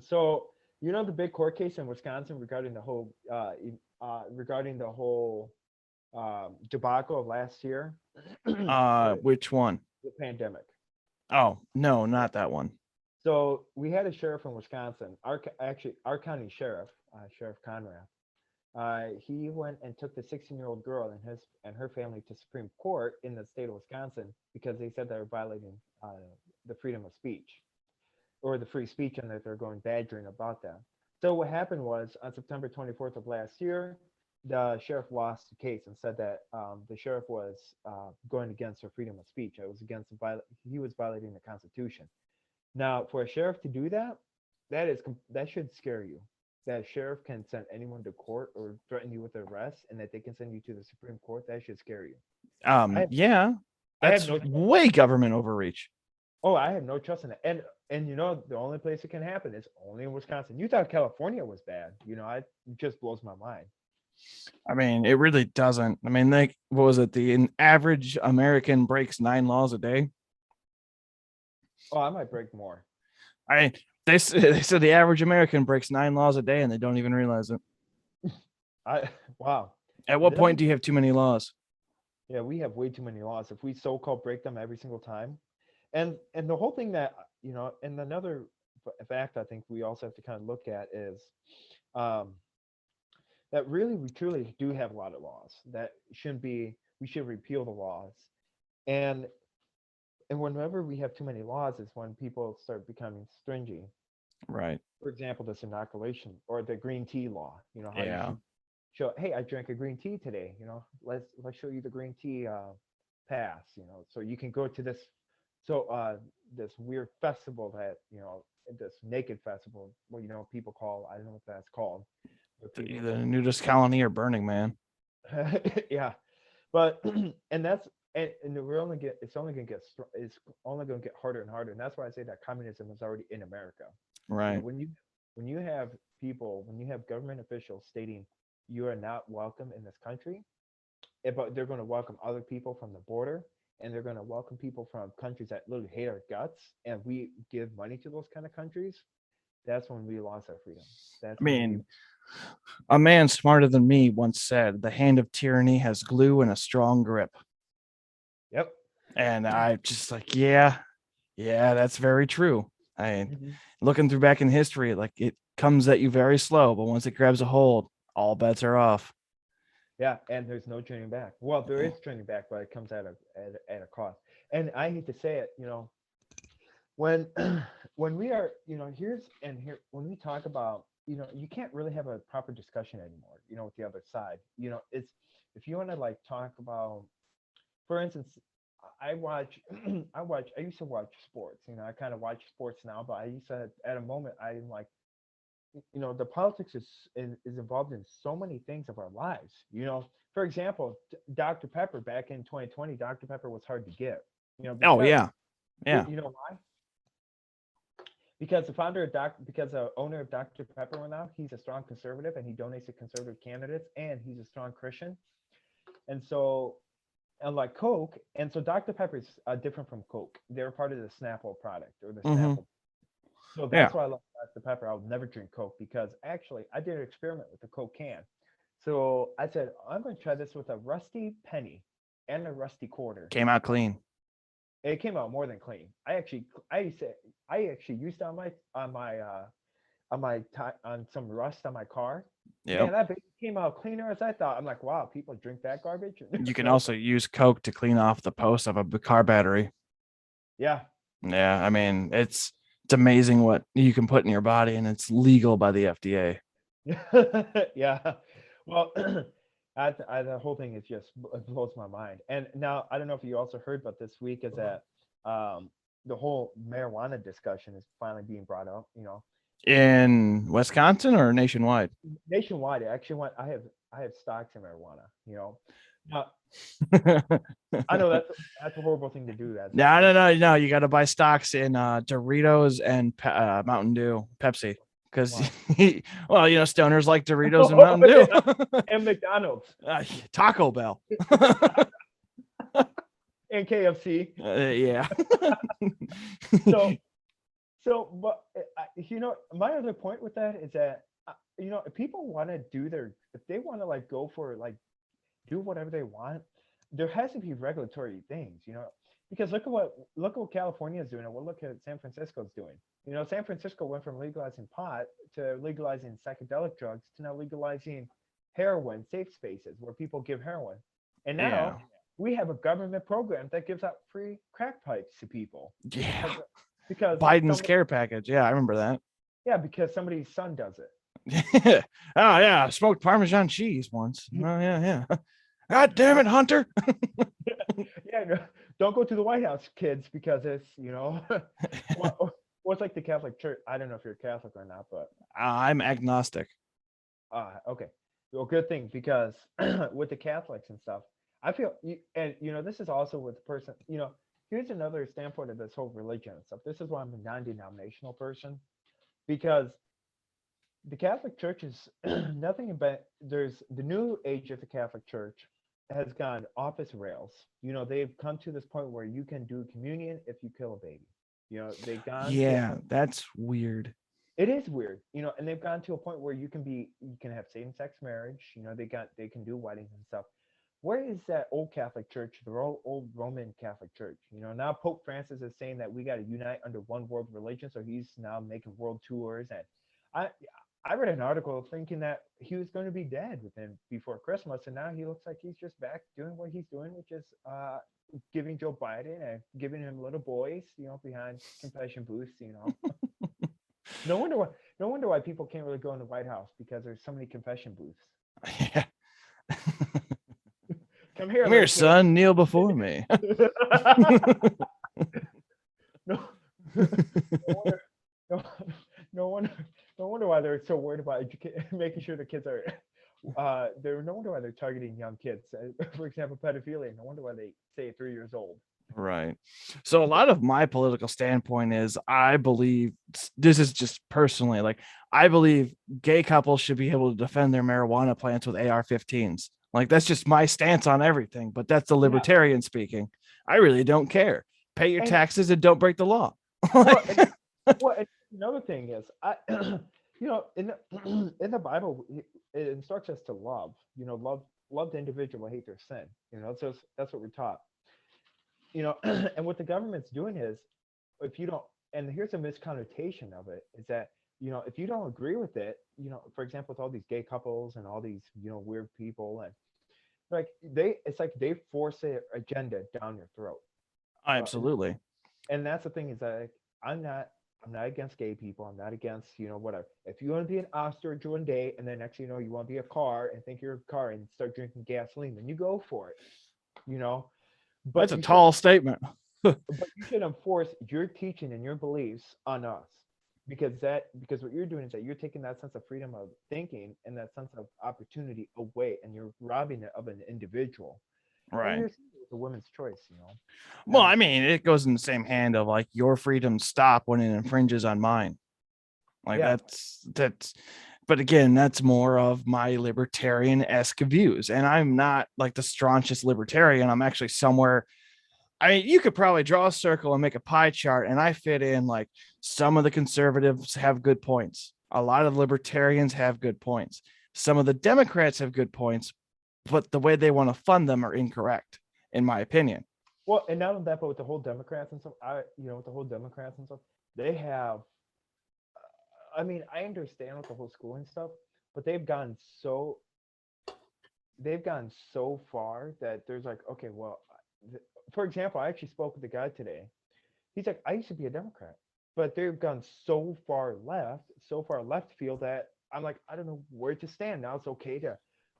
so you know the big court case in Wisconsin regarding the whole debacle of last year, the Which one? pandemic. Oh, no, not that one. So we had a sheriff in Wisconsin, our county sheriff, Sheriff Conrad. He went and took the 16-year-old girl and her family to Supreme Court in the state of Wisconsin because they said they were violating the freedom of speech or the free speech, and that they're going badgering about that. So what happened was on September 24th of last year, the sheriff lost the case and said that the sheriff was going against her freedom of speech. It was he was violating the Constitution. Now, for a sheriff to do that, that should scare you. That a sheriff can send anyone to court or threaten you with arrest, and that they can send you to the Supreme Court. That should scare you. Yeah, I have that's no way government overreach. I have no trust in it. And you know the only place it can happen is only in Wisconsin. You thought California was bad. You know, it just blows my mind. I mean, it really doesn't. I mean, like, what was it? The average American breaks 9 laws a day. Oh, I might break more. I they said the average American breaks 9 laws a day and they don't even realize it. I wow. At what This point do you have too many laws? Yeah, we have way too many laws. If we so-called break them every single time, and the whole thing that and another fact I think we also have to kind of look at is um, that really we truly do have a lot of laws that shouldn't be. We should repeal the laws, and whenever we have too many laws is when people start becoming stringy. Right. For example, this inoculation or the green tea law. You know how you Yeah. should show, hey, I drank a green tea today. You know, let's show you the green tea pass. You know, so you can go to this weird festival that this naked festival. Well, people call, I don't know what that's called. Where people Either go, nudist colony or Burning Man. yeah, but and And it's only going to get it's only going to get harder and harder, and that's why I say that communism is already in America. You know, Right. when you have people, when you have government officials stating you are not welcome in this country, but they're going to welcome other people from the border, and they're going to welcome people from countries that literally hate our guts, and we give money to those kind of countries. That's when we lost our freedom. I That's when we mean, a man smarter than me once said, "The hand of tyranny has glue and a strong grip." Yep. And I just like, yeah, yeah, that's very true. I Mhm. looking through back in history, like it comes at you very slow, but once it grabs a hold, all bets are off. Yeah, and there's no turning back. Well, there is turning back, but it comes at a cost. And I hate to say it, when when we are, when we talk about, you can't really have a proper discussion anymore, with the other side. It's if you want to like talk about, for instance, I watch I used to watch sports. I kind of watch sports now, but I used to at a moment I'm like, the politics is involved in so many things of our lives. For example, Dr. Pepper back in 2020, Dr. Pepper was hard to get. Oh Because yeah, yeah. you know why? Because because the owner of Dr. Pepper went out, he's a strong conservative and he donates to conservative candidates and he's a strong Christian. And so, unlike Coke, and so Dr. Pepper is different from Coke. They're part of the Snapple product or the Hmm. Snapple. So Yeah. that's why I love Dr. Pepper. I would never drink Coke because actually I did an experiment with the Coke can. So I said, I'm going to try this with a rusty penny and a rusty quarter. Came out clean. It came out more than clean. I actually used it on some rust on my car. Yep. Man, that baby came out cleaner as I thought. I'm like, wow, people drink that garbage. You can Nope. also use Coke to clean off the post of a car battery. Yeah. Yeah, I mean, it's amazing what you can put in your body, and it's legal by the FDA. Yeah. Well, the whole thing is just it blows my mind. And now I don't know if you also heard, but this week is that the whole marijuana discussion is finally being brought up. In Wisconsin or nationwide? Nationwide. I actually went. I have stocks in marijuana. Now No, I know that's a horrible thing to do. no, no, no. You got to buy stocks in Doritos and Mountain Dew, Pepsi, because Why? well, stoners like Doritos and Oh, Mountain Dew. yeah. And McDonald's Taco Bell. and KFC. Yeah. So but my other point with that is that if people want to if they want to like go for like do whatever they want, there has to be regulatory things, because look at what California is doing, and look at San Francisco's doing. San Francisco went from legalizing pot to legalizing psychedelic drugs to now legalizing heroin safe spaces where people give heroin, and now Yeah. we have a government program that gives out free crack pipes to people Yeah. because Biden's somebody care package. Yeah, I remember that. yeah, because somebody's son does it. Oh yeah, I smoked Parmesan cheese once. Oh yeah, yeah. God damn it, Hunter. Yeah, no, don't go to the White House, kids, because it's what's like the Catholic Church. I don't know if you're Catholic or not, but I'm agnostic. okay, well, good thing because with the Catholics and stuff, I feel, and this is also with the person. Here's another standpoint of this whole religion and stuff. This is why I'm a non-denominational person because the Catholic Church is nothing but there's the new age of the Catholic Church has gone off its rails. They've come to this point where you can do communion if you kill a baby. They've gone to a Yeah, point. that's weird. It is weird, and they've gone to a point where you can have same-sex marriage. They can do weddings and stuff. Where is that old Catholic Church, the old Roman Catholic Church? Now Pope Francis is saying that we got to unite under one world religion, so he's now making world tours. And I I read an article thinking that he was going to be dead within before Christmas, and now he looks like he's just back doing what he's doing, which is giving Joe Biden and giving him little boys, behind confession booths. No wonder why. No wonder why people can't really go in the White House because there's so many confession booths. Yeah. Come here, Come here, little kid. son. Kneel before me. No, no wonder, no, no wonder, no wonder why they're so worried about making sure the kids There no wonder why they're targeting young kids. For example, pedophilia. No wonder why they say 3 years old. Right. So a lot of my political standpoint is I believe this is just personally like I believe gay couples should be able to defend their marijuana plants with AR-15s. Like that's just my stance on everything, but that's the Yeah, libertarian speaking. I really don't care. Pay your and taxes and don't break the law. well, and, Like, well, and another thing is, in the in the Bible, it instructs us to love. Love the individual, hate their sin. So that's what we're taught. And what the government's doing is, if you don't, and here's a misconnotation of it, is that if you don't agree with it, for example, with all these gay couples and all these weird people, and like it's like they force their agenda down your throat. And absolutely. that's the thing is that like, I'm not against gay people. I'm not against whatever. If you want to be an ostrich one day and then next you want to be a car and think you're a car and start drinking gasoline, then you go for it. You know, That's but a you should tall statement. enforce your teaching and your beliefs on us, because what you're doing is that you're taking that sense of freedom of thinking and that sense of opportunity away, and you're robbing it of an individual. And Right. you're seeing it with a woman's choice. Well, And I mean, it goes in the same hand of like your freedom stop when it infringes on mine. Like yeah, that's but again, that's more of my libertarian-esque views. And I'm not like the staunchest libertarian. I'm actually somewhere. I mean, you could probably draw a circle and make a pie chart, and I fit in like some of the conservatives have good points. A lot of libertarians have good points. Some of the Democrats have good points, but the way they want to fund them are incorrect, in my opinion. well, and not only that, but with the whole Democrats and stuff, with the whole Democrats and stuff, they have. I mean, I understand with the whole schooling stuff, but they've gone so far that there's like, okay, well, for example, I actually spoke with a guy today. He's like, I used to be a Democrat, but they've gone so far left field that I'm like, I don't know where to stand now. It's okay to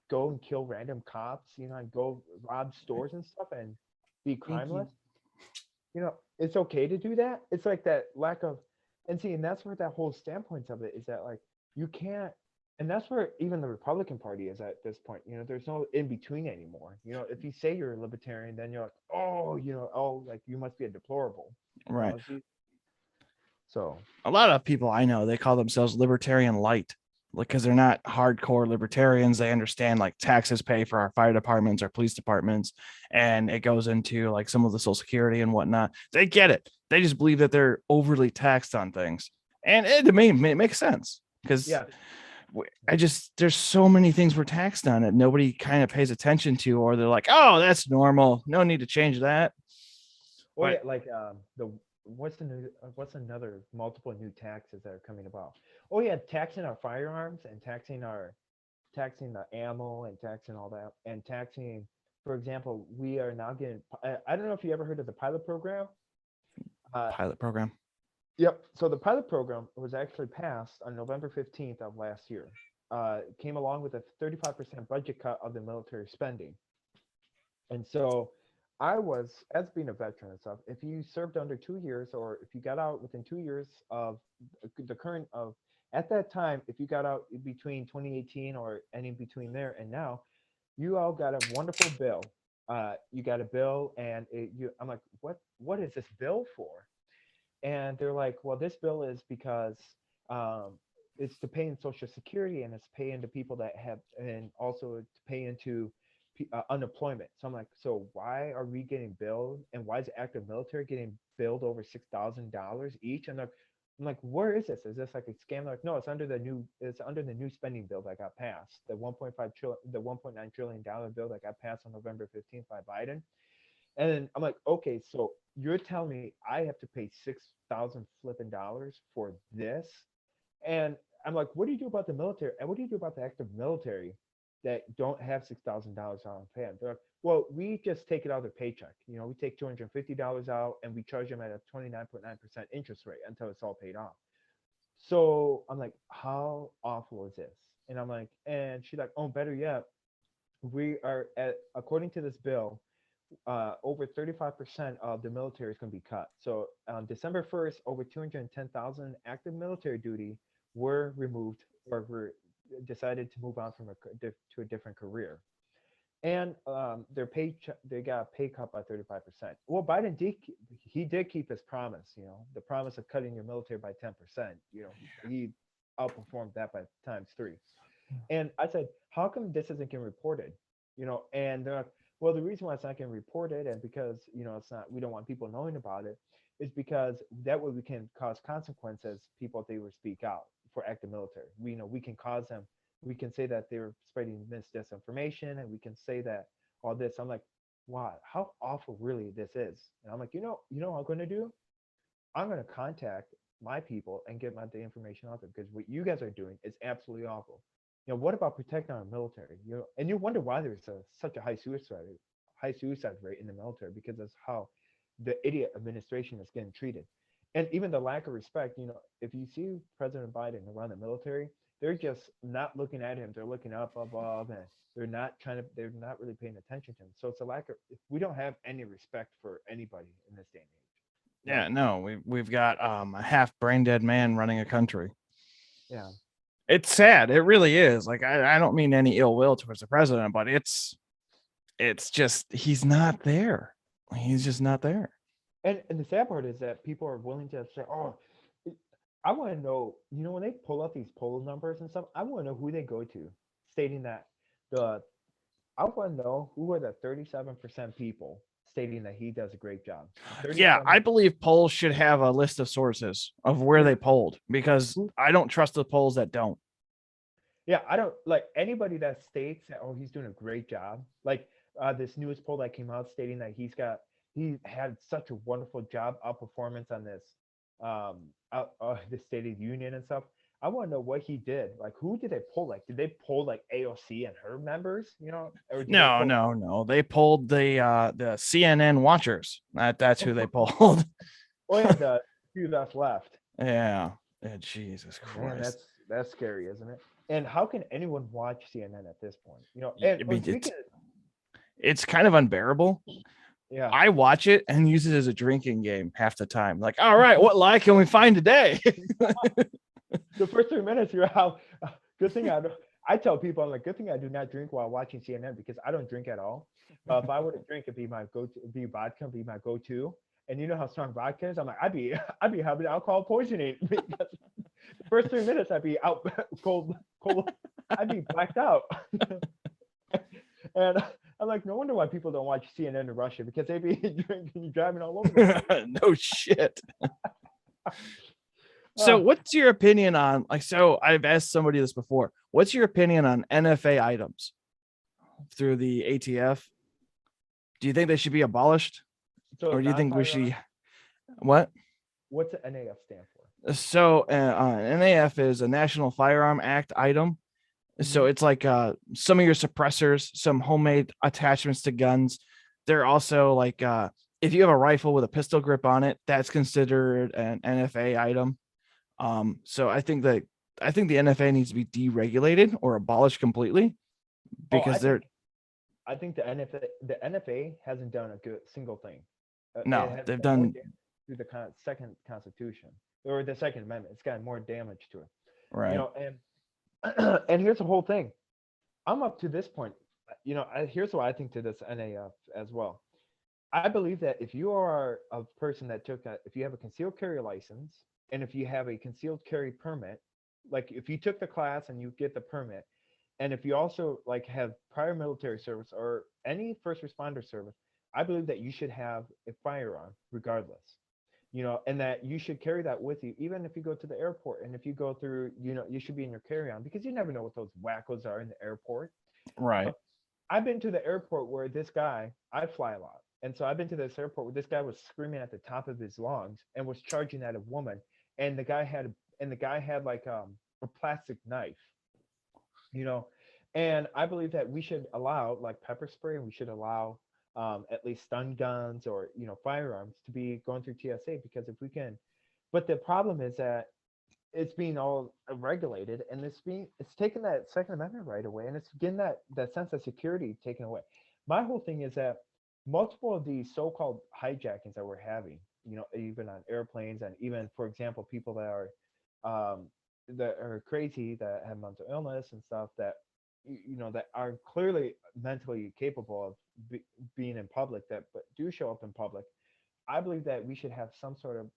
go and kill random cops, and go rob stores and stuff and be Thank you. crimeless. It's okay to do that. It's like that lack of, and see, and that's where that whole standpoint of it is that like you can't, and that's where even the Republican Party is at this point. There's no in between anymore. If you say you're a libertarian, then you're like, oh, like you must be a deplorable. Right. So A lot of people I know, they call themselves libertarian light because they're not hardcore libertarians. They understand like taxes pay for our fire departments, our police departments, and it goes into like some of the social security and whatnot. They get it. They just believe that they're overly taxed on things. And to me, it makes sense because yeah, there's so many things we're taxed on that nobody kind of pays attention to, or they're like, oh, that's normal. No need to change that. oh But yeah, like the what's another multiple new taxes that are coming about? Oh yeah, taxing our firearms and taxing the ammo and taxing all that and taxing. For example, we are now getting. I don't know if you ever heard of the pilot program. Uh, pilot program. yep. So the pilot program was actually passed on November 15th of last year. Came along with a 35% budget cut of the military spending. And so as being a veteran and stuff, if you served under 2 years or if you got out within 2 years of the current of, at that time, if you got out between 2018 or any between there and now, you all got a wonderful bill. You got a bill and I'm like, what is this bill for? And they're like, well, this bill is because um, it's to pay in Social Security and it's pay into people that have, and also to pay into unemployment. So I'm like, so why are we getting billed, and why is the active military getting billed over $6,000 each? And I'm like, where is this? Is this like a scam? They're like, no, it's under the new spending bill that got passed, the 1.5 trillion, the 1.9 trillion dollar bill that got passed on November 15th by Biden. And then I'm like, okay, so you're telling me I have to pay 6,000 flipping dollars for this? And I'm like, what do you do about the military? And what do you do about the active military that don't have $6,000 on pay? They're like, well, we just take it out of their paycheck. We take $250 out and we charge them at a 29.9% interest rate until it's all paid off. So I'm like, how awful is this? And I'm like, and she's like, oh, better yet, we are at, according to this bill, over 35% of the military is going to be cut. So on December 1st, over 210,000 active military duty were removed or were decided to move on from to a different career, and they got a pay cut by 35%. Well, Biden he did keep his promise, the promise of cutting your military by 10%. He outperformed that by times three. And I said, how come this isn't getting reported? And they're like, well, the reason why it's not getting reported, and because it's not, we don't want people knowing about it, is because that way we can cause consequences. People, if they would speak out for active military, we can cause them. We can say that they're spreading disinformation, and we can say that all this. I'm like, wow, how awful really this is. And I'm like, what I'm going to do? I'm going to contact my people and get the information out there, because what you guys are doing is absolutely awful. What about protecting our military? And you wonder why there's such a high suicide rate in the military, because that's how the idiot administration is getting treated. And even the lack of respect, if you see President Biden around the military, they're just not looking at him. They're looking up above, and they're not really paying attention to him. So it's a lack of, we don't have any respect for anybody in this day and age. Yeah, no, we've got a half brain dead man running a country. Yeah. It's sad. It really is. Like, I don't mean any ill will towards the president, but it's just, he's not there. He's just not there. And the sad part is that people are willing to say, "Oh, I want to know." When they pull out these poll numbers and stuff, I want to know who they go to, stating that the. I want to know who are the 37% people stating that he does a great job. Yeah, 37. I believe polls should have a list of sources of where they polled, because I don't trust the polls that don't. Yeah, I don't like anybody that states that, oh, he's doing a great job. Like this newest poll that came out stating that he had such a wonderful job outperformance on this the State of the Union and stuff. I want to know what he did. Like, who did they poll? Like, did they poll like AOC and her members? Or did No, no. They polled the CNN watchers. That's who they polled. Oh yeah, the few that's left. Yeah. Jesus Man, Christ. that's scary, isn't it? And how can anyone watch CNN at this point? I And mean, speaking it's kind of unbearable. yeah. I watch it and use it as a drinking game half the time. Like, all right, what lie can we find today? The first 3 minutes, you're out. Good thing I tell people, I'm like, good thing I do not drink while watching CNN, because I don't drink at all. If I were to drink, it'd be my go-to, be vodka, be my go-to. And you know how strong vodka is. I'm like, I'd be having alcohol poisoning, because the first 3 minutes I'd be out cold. I'd be blacked out. And I'm like, no wonder why people don't watch CNN in Russia, because they'd be drinking, driving all over. No shit. So what's your opinion on, like, so I've asked somebody this before. What's your opinion on NFA items through the ATF? Do you think they should be abolished? So Or do you think we should, what? What's the NAF stand for? So NAF is a National Firearm Act item. So it's like some of your suppressors, some homemade attachments to guns. They're also like if you have a rifle with a pistol grip on it, that's considered an NFA item. So I think the NFA needs to be deregulated or abolished completely, because I think the NFA hasn't done a good single thing. No, they've done through the second Constitution or the Second Amendment. It's gotten more damage to it. Right. And here's the whole thing. I'm up to this point. Here's what I think to this NAF as well. I believe that if you are a person that if you have a concealed carry license, and if you have a concealed carry permit, like if you took the class and you get the permit, and if you also like have prior military service or any first responder service, I believe that you should have a firearm regardless. And that you should carry that with you, even if you go to the airport. And if you go through, you should be in your carry-on, because you never know what those wackos are in the airport. Right. I've been to the airport where I fly a lot. And so I've been to this airport where this guy was screaming at the top of his lungs and was charging at a woman. And the guy had like a plastic knife, and I believe that we should allow like pepper spray, and we should allow at least stun guns or firearms to be going through TSA, because if we can, but the problem is that it's being all regulated, and it's taking that Second Amendment right away, and it's getting that sense of security taken away. My whole thing is that multiple of these so-called hijackings that we're having, even on airplanes, and even, for example, people that are that are crazy, that have mental illness and stuff, that that are clearly mentally capable of being in public, that but do show up in public. I believe that we should have some sort of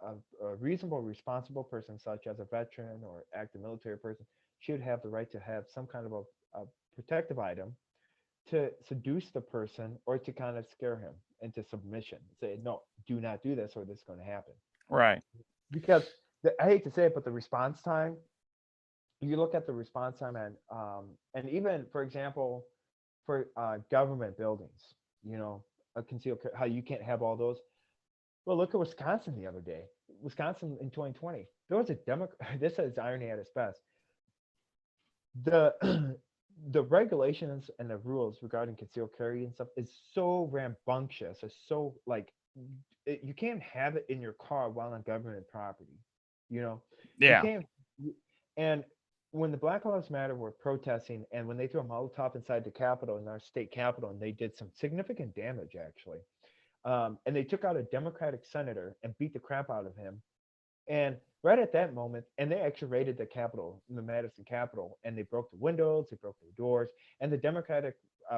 a reasonable, responsible person, such as a veteran or active military person, should have the right to have some kind of a protective item to seduce the person or to kind of scare him into submission. Say, no, do not do this or this is going to happen. Right. Because I hate to say it, but the response time, you look at the response time, and even, for example, for government buildings, a how you can't have all those. Well, look at Wisconsin the other day. Wisconsin in 2020, there was a Democrat. This is irony at its best. The the regulations and the rules regarding concealed carry and stuff is so rambunctious. It's so like you can't have it in your car while on government property. You know, you Yeah. can't. And when the Black Lives Matter were protesting, and when they threw a Molotov inside the Capitol, in our state capitol, and they did some significant damage actually, and they took out a Democratic senator and beat the crap out of him. And right at that moment, and they actually raided the Capitol, the Madison Capitol, and they broke the windows, they broke the doors, and the Democratic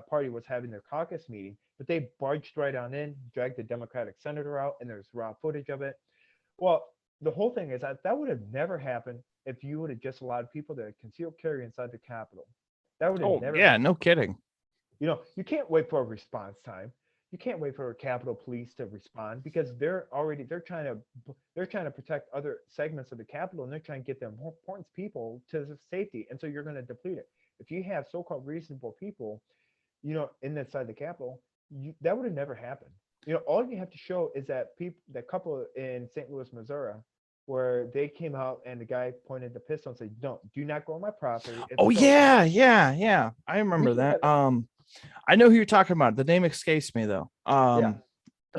Party was having their caucus meeting, but they barged right on in, dragged the Democratic senator out, and there's raw footage of it. Well, the whole thing is that would have never happened if you would have just allowed people to conceal carry inside the Capitol. That would have Oh never yeah, happened. no kidding. You can't wait for a response time. You can't wait for Capitol Police to respond because they're trying to protect other segments of the Capitol, and they're trying to get the more important people to safety, and so you're going to deplete it. If you have so-called reasonable people, inside the Capitol, that would have never happened. All you have to show is that that couple in St. Louis, Missouri, where they came out and the guy pointed the pistol and said, "No, do not go on my property." It's Oh a felony. yeah, yeah, yeah. I We remember can that. have that. I know who you're talking about. The name escapes me though. Yeah.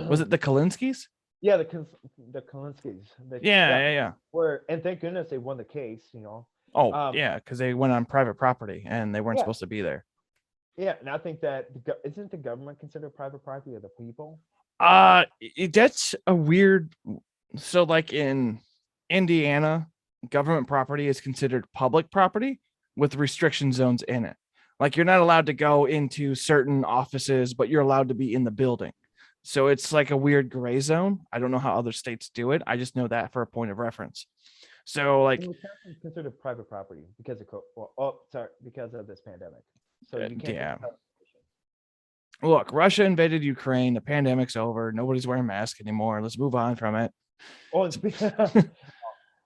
Was it the Kalinskis? Yeah, the Kalinskis. Yeah, Yeah, yeah, yeah. and thank goodness they won the case. Oh Um, yeah, because they went on private property and they weren't yeah, supposed to be there. yeah, and I think that isn't the government considered private property of the people? That's a weird. So like in Indiana, government property is considered public property with restriction zones in it. Like you're not allowed to go into certain offices, but you're allowed to be in the building. So it's like a weird gray zone. I don't know how other states do it. I just know that for a point of reference. So In like Wisconsin, it's considered private property because of oh, sorry, because of this pandemic. So you can't just yeah. Look, Russia invaded Ukraine. The pandemic's over. Nobody's wearing masks anymore. Let's move on from it. Oh,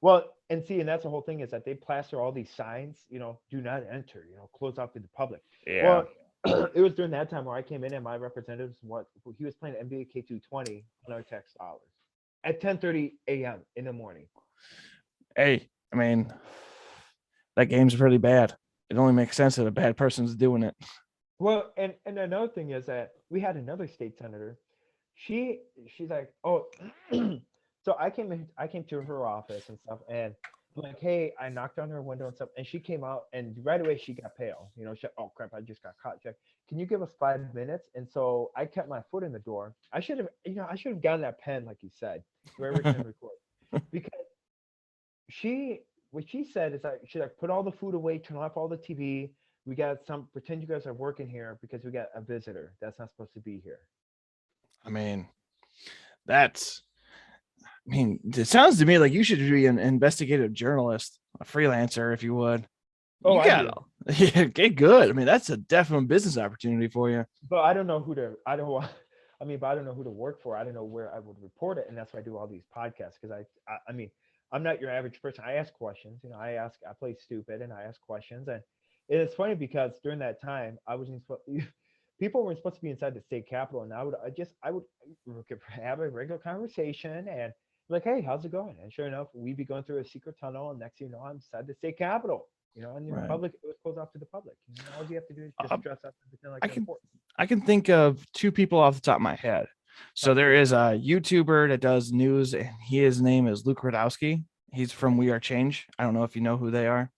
well, and see, and that's the whole thing is that they plaster all these signs, do not enter, close off to the public. Yeah. Well, it was during that time where I came in and my representatives, he was playing NBA K220 on our tax dollars at 10:30 a.m. in the morning. Hey, I mean, that game's really bad. It only makes sense that a bad person's doing it. Well, and another thing is that we had another state senator. She's like, oh, so I came to her office and stuff, and I'm like, hey, I knocked on her window and stuff, and she came out, and right away she got pale. Oh crap, I just got caught. Check. Can you give us 5 minutes? And so I kept my foot in the door. I should have, I should have gotten that pen, like you said, where we can record, because what she said is that she's like, put all the food away, turn off all the TV. We got pretend you guys are working here because we got a visitor that's not supposed to be here. I mean, it sounds to me like you should be an investigative journalist, a freelancer, if you would. Oh, You got yeah, get good. I mean, that's a definite business opportunity for you. but I don't know who to. I don't want. I mean, but I don't know who to work for. I don't know where I would report it, and that's why I do all these podcasts because I mean, I'm not your average person. I ask questions. I play stupid, and I ask questions, and it's funny because during that time, I wasn't supposed. People weren't supposed to be inside the state capitol, and I would have a regular conversation and like, hey, how's it going? And sure enough, we'd be going through a secret tunnel, and next thing you know, I'm inside the state capitol. And the Right. public, it was closed off to the public. All you have to do is just dress up and pretend like I you're can important. I can think of two people off the top of my head. So there is a YouTuber that does news, and his name is Luke Radowski. He's from We Are Change. I don't know if you know who they are.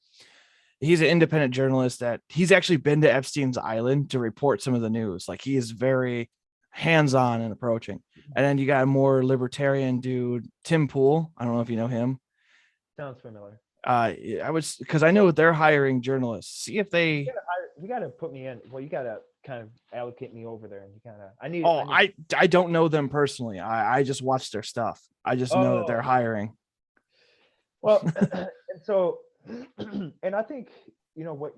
He's an independent journalist that he's actually been to Epstein's Island to report some of the news. Like he is very hands-on and approaching. And then you got a more libertarian dude, Tim Pool. I don't know if you know him. Sounds familiar. I was because I know they're hiring journalists. See if they. You gotta put me in. Well, you gotta kind of allocate me over there, and you gotta. I need. Oh, I need. I don't know them personally. I just watch their stuff. I just know that they're Oh, hiring. well, and so, and I think what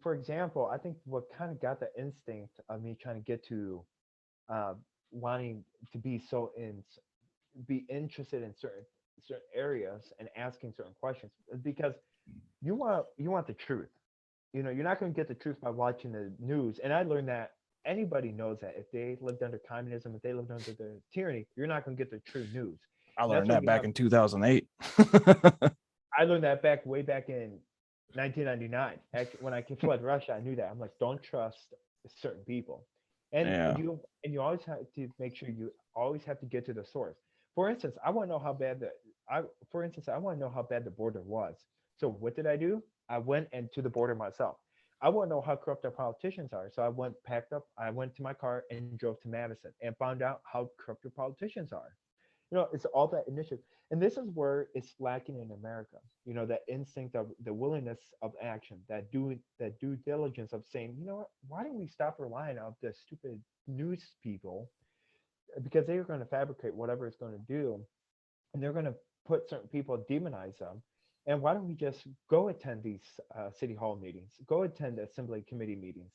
for example, I think what kind of got the instinct of me trying to get to uh, wanting to be interested in certain areas and asking certain questions is because you want the truth. You're not going to get the truth by watching the news. And I learned that anybody knows that if they lived under communism, if they lived under the tyranny, you're not going to get the true news. I And that's learned why that you back have. in 2008. I learned that way back in 1999. Actually, when I fled Russia, I knew that. I'm like, don't trust certain people, and Yeah. you always have to make sure you always have to get to the source. For instance, I want to know how bad I want to know how bad the border was. So what did I do? I went into the border myself. I want to know how corrupt our politicians are. So packed up, I went to my car and drove to Madison and found out how corrupt your politicians are. It's all that initiative. And this is where it's lacking in America. That instinct of the willingness of action, that due diligence of saying, what, why don't we stop relying on the stupid news people because they are going to fabricate whatever it's going to do, and they're going to put certain people, demonize them. And why don't we just go attend these city hall meetings, go attend assembly committee meetings,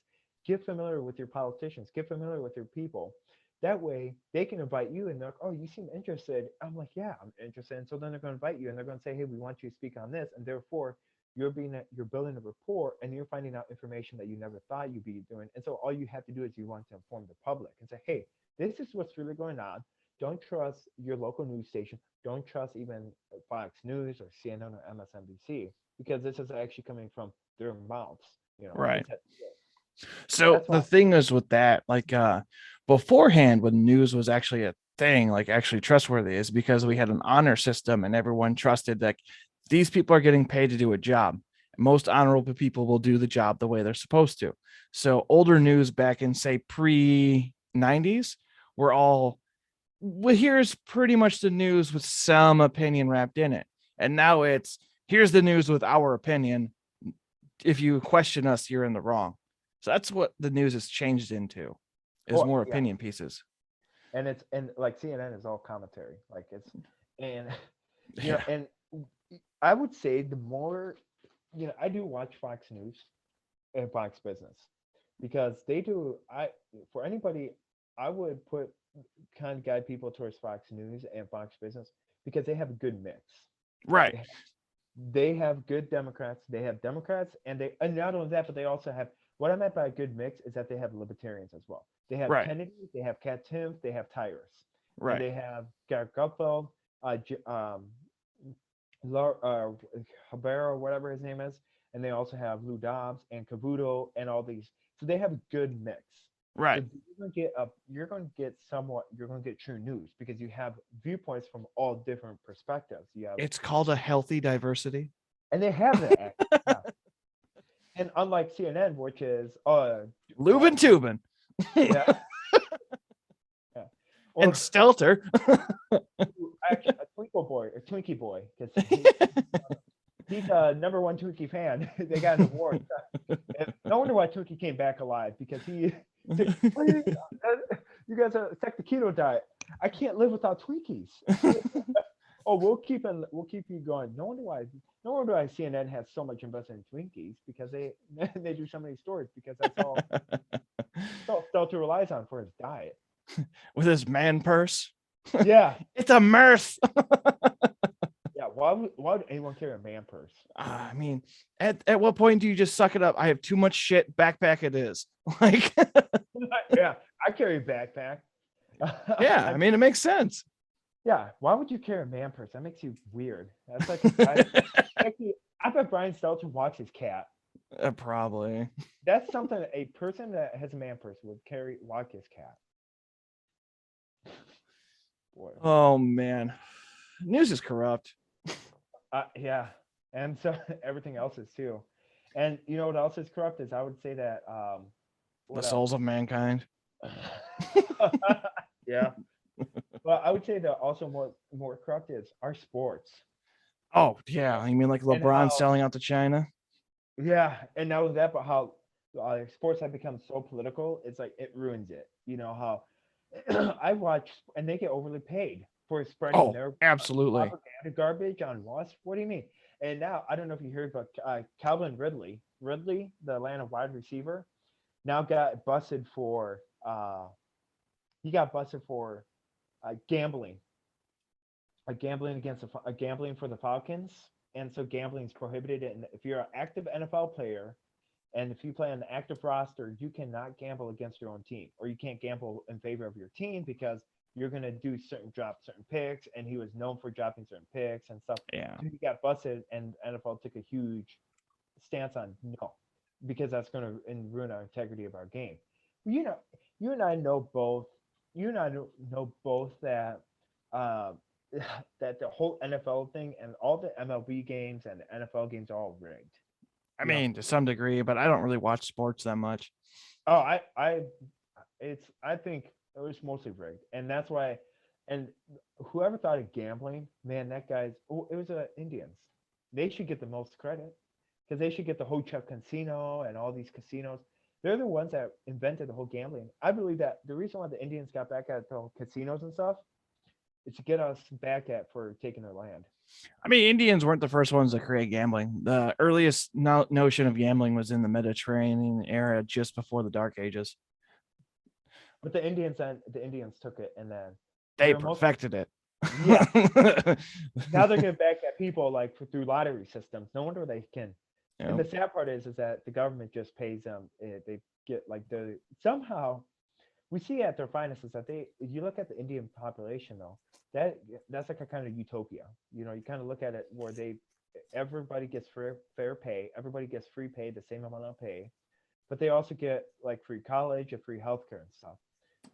get familiar with your politicians, get familiar with your people. That way they can invite you and they're like, oh, you seem interested. I'm like, yeah, I'm interested. And so then they're going to invite you and they're going to say, hey, we want you to speak on this. And therefore you're building a rapport and you're finding out information that you never thought you'd be doing. And so all you have to do is you want to inform the public and say, hey, this is what's really going on. Don't trust your local news station. Don't trust even Fox News or CNN or MSNBC because this is actually coming from their mouths. Right. So That's the why. thing is with that, like beforehand, when news was actually a thing, like actually trustworthy, is because we had an honor system and everyone trusted that these people are getting paid to do a job. Most honorable people will do the job the way they're supposed to. So older news back in say pre 90s were all, well, here's pretty much the news with some opinion wrapped in it. And now it's, here's the news with our opinion. If you question us, you're in the wrong. So that's what the news has changed into, is Well, more yeah, opinion pieces. and like CNN is all commentary, like it's and Yeah. and I would say the more I do watch Fox News and Fox Business because they do. I For anybody, I would put kind of guide people towards Fox News and Fox Business because they have a good mix. Right. They have good Democrats. They have Democrats, and not only that, but they also have. What I meant by a good mix is that they have libertarians as well. They have Right. Kennedy, they have Kat Timpf, they have Tyrus, and Right. they have Garrett Gutfeld, Laura, Habera, whatever his name is, and they also have Lou Dobbs and Cavuto and all these. So they have a good mix. So Right. you're going to get true news because you have viewpoints from all different perspectives. You have, It's called a healthy diversity. and they have that. Yeah. And unlike CNN, which is Lubin Tubin. yeah, yeah. And Or Stelter. actually a Twinkle Boy or Twinkie Boy because he's a number one Twinkie fan. They got an award. And no wonder why Twinkie came back alive because he said, "Please, you guys are affect the keto diet. I can't live without Twinkies." Oh, we'll keep you going. No wonder why CNN has so much investment in Twinkies because they they do so many stories because that's all Stelter relies on for his diet. With his man purse. Yeah, It's a mirth. yeah. Why would anyone carry a man purse? I mean, at what point do you just suck it up? I have too much shit. Backpack it is. Like, Yeah, I carry a backpack. yeah, I mean, it makes sense. Yeah, why would you carry a man purse? That makes you weird. That's like actually, I bet Brian Stelter walks his cat. Probably. That's something a person that has a man purse would walk his cat. Boy. Oh man, news is corrupt. Yeah, and so everything else is too. And you know what else is corrupt is I would say that The what souls of mankind. Yeah. Well, I would say that also more corrupt is our sports. Oh yeah, you mean like And LeBron how, selling out to China? yeah, and not only that, but how sports have become so political. It's like it ruins it. How I watch, and they get overly paid for spreading Oh, their absolutely. propaganda garbage on us. What do you mean? And now I don't know if you heard, but Calvin Ridley, the Atlanta wide receiver, now got busted for he got busted for gambling, gambling against gambling for the Falcons, and so gambling is prohibited. And if you're an active NFL player, and if you play on the active roster, you cannot gamble against your own team, or you can't gamble in favor of your team because you're gonna drop certain picks, and he was known for dropping certain picks and stuff. Yeah. So he got busted, and NFL took a huge stance on no, because that's gonna ruin our integrity of our game. You know, you and I know both. You and I know both that uh, that the whole NFL thing and all the MLB games and the NFL games are all rigged. I You know, mean, to some degree, but I don't really watch sports that much. oh, I think it was mostly rigged, and that's why. And whoever thought of gambling, man, that guy's. Oh, it was Indians. They should get the most credit because they should get the Ho Chuk Casino and all these casinos. They're the ones that invented the whole gambling. I believe that the reason why the Indians got back at the casinos and stuff is to get us back at for taking their land. I mean, Indians weren't the first ones to create gambling. The earliest notion of gambling was in the Mediterranean era, just before the Dark Ages. But the Indians took it, and then They they're most perfected it. yeah. Now they're getting back at people like through lottery systems. No wonder they can. And Yeah. the sad part is that the government just pays them. They get like the somehow we see at their finances that they. You look at the Indian population though, that's like a kind of utopia. You kind of look at it where everybody gets fair pay, everybody gets free pay, the same amount of pay, but they also get like free college and free healthcare and stuff.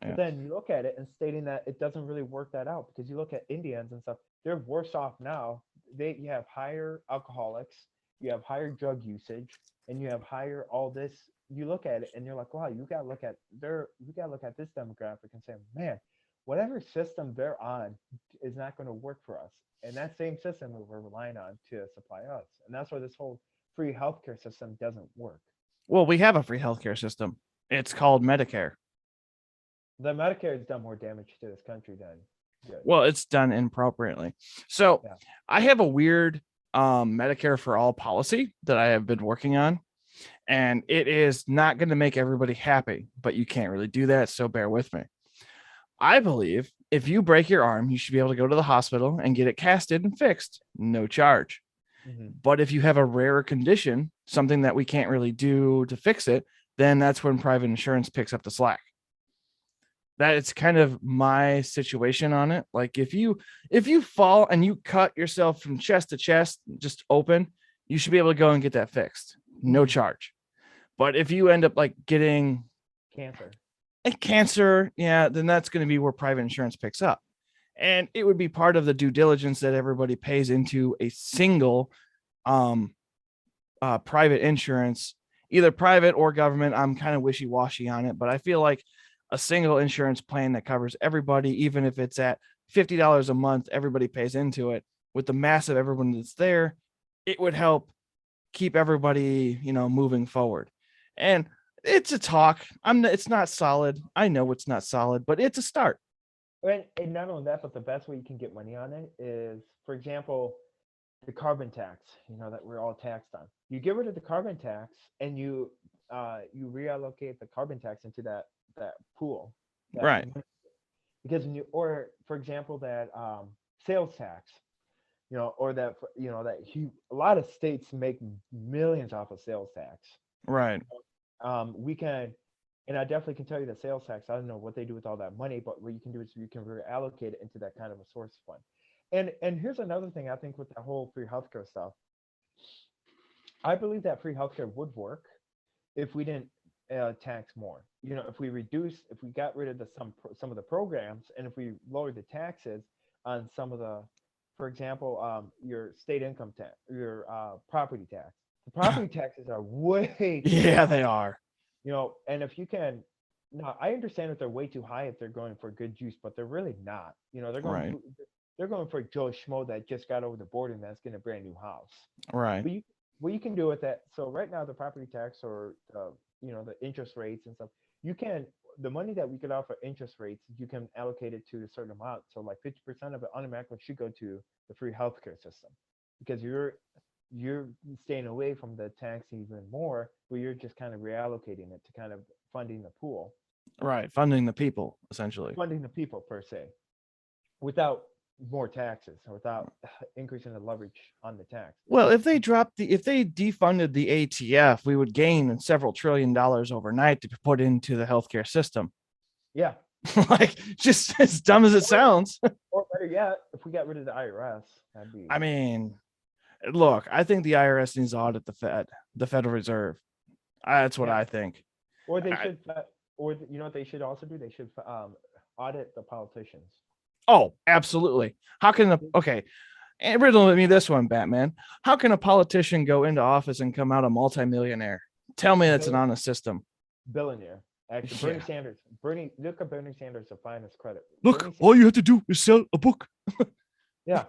Yeah. But then you look at it and stating that it doesn't really work that out because you look at Indians and stuff, they're worse off now. You have higher alcoholics, you have higher drug usage, and you have higher all this. You look at it and you're like, wow, you gotta look at this demographic and say, man, whatever system they're on is not going to work for us. And that same system we're relying on to supply us. And that's why this whole free healthcare system doesn't work. Well, we have a free healthcare system. It's called Medicare. The Medicare has done more damage to this country than good. Well, it's done inappropriately. So Yeah. I have a weird Medicare for all policy that I have been working on, and it is not going to make everybody happy, but you can't really do that. So bear with me. I believe if you break your arm, you should be able to go to the hospital and get it casted and fixed, no charge. Mm-hmm. But if you have a rare condition, something that we can't really do to fix it, then that's when private insurance picks up the slack. That it's kind of my situation on it. Like if you fall and you cut yourself from chest to chest, just open, you should be able to go and get that fixed, no charge. But if you end up like getting cancer, yeah, then that's going to be where private insurance picks up. And it would be part of the due diligence that everybody pays into a single private insurance, either private or government. I'm kind of wishy-washy on it, but I feel like a single insurance plan that covers everybody, even if it's at $50 a month, everybody pays into it. With the mass of everyone that's there, it would help keep everybody, moving forward. And it's a talk. It's not solid. I know it's not solid, but it's a start. And not only that, but the best way you can get money on it is, for example, the carbon tax. That we're all taxed on. You get rid of the carbon tax, and you reallocate the carbon tax into that pool. Right. Because or for example, that sales tax. Or that a lot of states make millions off of sales tax. Right. We can, and I definitely can tell you that sales tax, I don't know what they do with all that money, but what you can do is you can reallocate it into that kind of a source fund. And here's another thing I think with the whole free healthcare stuff. I believe that free healthcare would work if we didn't tax more. If we got rid of some of the programs, and if we lowered the taxes on some of the, for example, your state income tax, your property tax. The property taxes are way yeah, they are. And if you can, no, I understand that they're way too high if they're going for good juice, but they're really not. They're going. Right. They're going for Joe Schmo that just got over the border and that's getting a brand new house. Right. But what you can do with that. So right now, the property tax or the interest rates and stuff, you can the money that we get off for interest rates, you can allocate it to a certain amount. So like 50% of it automatically should go to the free healthcare system because you're staying away from the tax even more, but you're just kind of reallocating it to kind of funding the pool, Right. Funding the people, essentially. funding the people per se, without more taxes, without increasing the leverage on the tax. Well, if they defunded the ATF, we would gain several $trillion overnight to put into the healthcare system. Yeah. Like, just as dumb as it sounds. Or better yet, if we got rid of the IRS, that'd be. I mean, look, I think the IRS needs to audit the Federal Reserve. That's what Yeah. I think. Or they should, or you know what they should also do? They should audit the politicians. Oh, absolutely. How can okay? And riddle me this one, Batman. How can a politician go into office and come out a multimillionaire? Tell me that's an honest system. Billionaire. Actually, Bernie Sanders. Look at Bernie Sanders to find his credit. Look, all you have to do is sell a book. Yeah.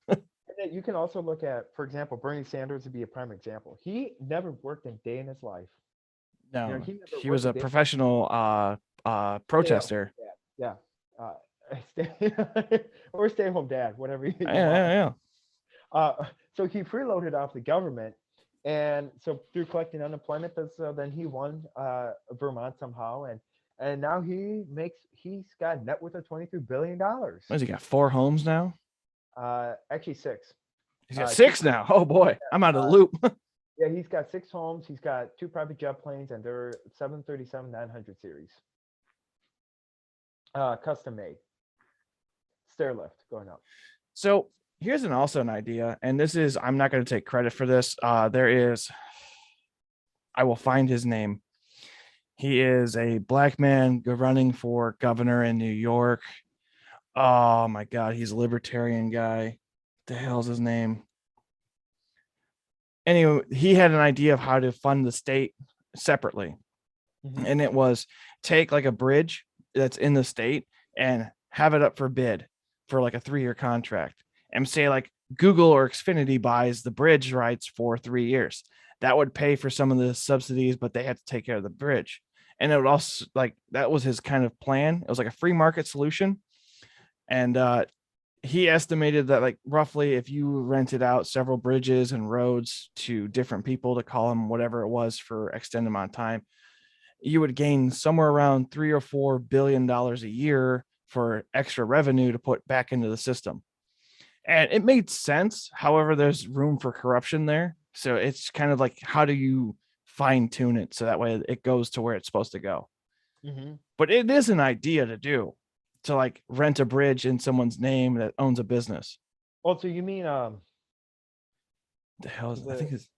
And you can also look at, for example, Bernie Sanders would be a prime example. He never worked a day in his life. No, he was a professional protester. Yeah. Or stay-home dad, whatever. Yeah. So he freeloaded off the government, and so through collecting unemployment, then he won Vermont somehow, and now he's got a net worth of $23 billion. What has he got? 4 homes now? Actually 6. He's got 6 now. Oh boy, I'm out of the loop. Yeah, he's got 6 homes. He's got 2 private jet planes, and they're 737-900 series, custom made, stair lift going up. So here's an idea, and this is, I'm not going to take credit for this. I will find his name. He is a black man running for governor in New York. Oh my God, he's a libertarian guy. The hell's his name? Anyway, he had an idea of how to fund the state separately. Mm-hmm. And it was take like a bridge that's in the state and have it up for bid for like a 3-year contract, and say like Google or Xfinity buys the bridge rights for 3 years. That would pay for some of the subsidies, but they had to take care of the bridge. And it would also, like, that was his kind of plan. It was like a free market solution. And he estimated that like roughly if you rented out several bridges and roads to different people to call them whatever it was for extended amount of time, you would gain somewhere around $3 or $4 billion a year for extra revenue to put back into the system. And it made sense. However, there's room for corruption there. So it's kind of like, how do you fine tune it so that way it goes to where it's supposed to go? Mm-hmm. But it is an idea to do, to like rent a bridge in someone's name that owns a business. Oh, so you mean the hell is I think it's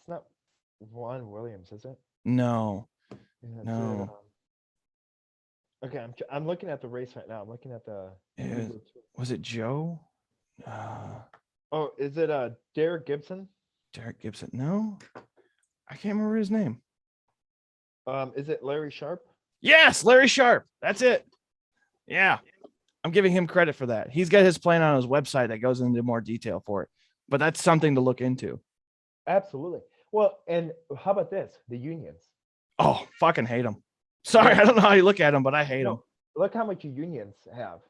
not Ron Williams, is it? No. Okay, I'm looking at the race right now. I'm looking at the. Was it Joe? Oh, is it Derek Gibson? Derek Gibson? No, I can't remember his name. Is it Larry Sharp? Yes, Larry Sharp. That's it. Yeah, I'm giving him credit for that. He's got his plan on his website that goes into more detail for it. But that's something to look into. Absolutely. Well, and how about this? The unions. Oh, fucking hate them. Sorry, I don't know how you look at them, but I hate them. Look how much unions have.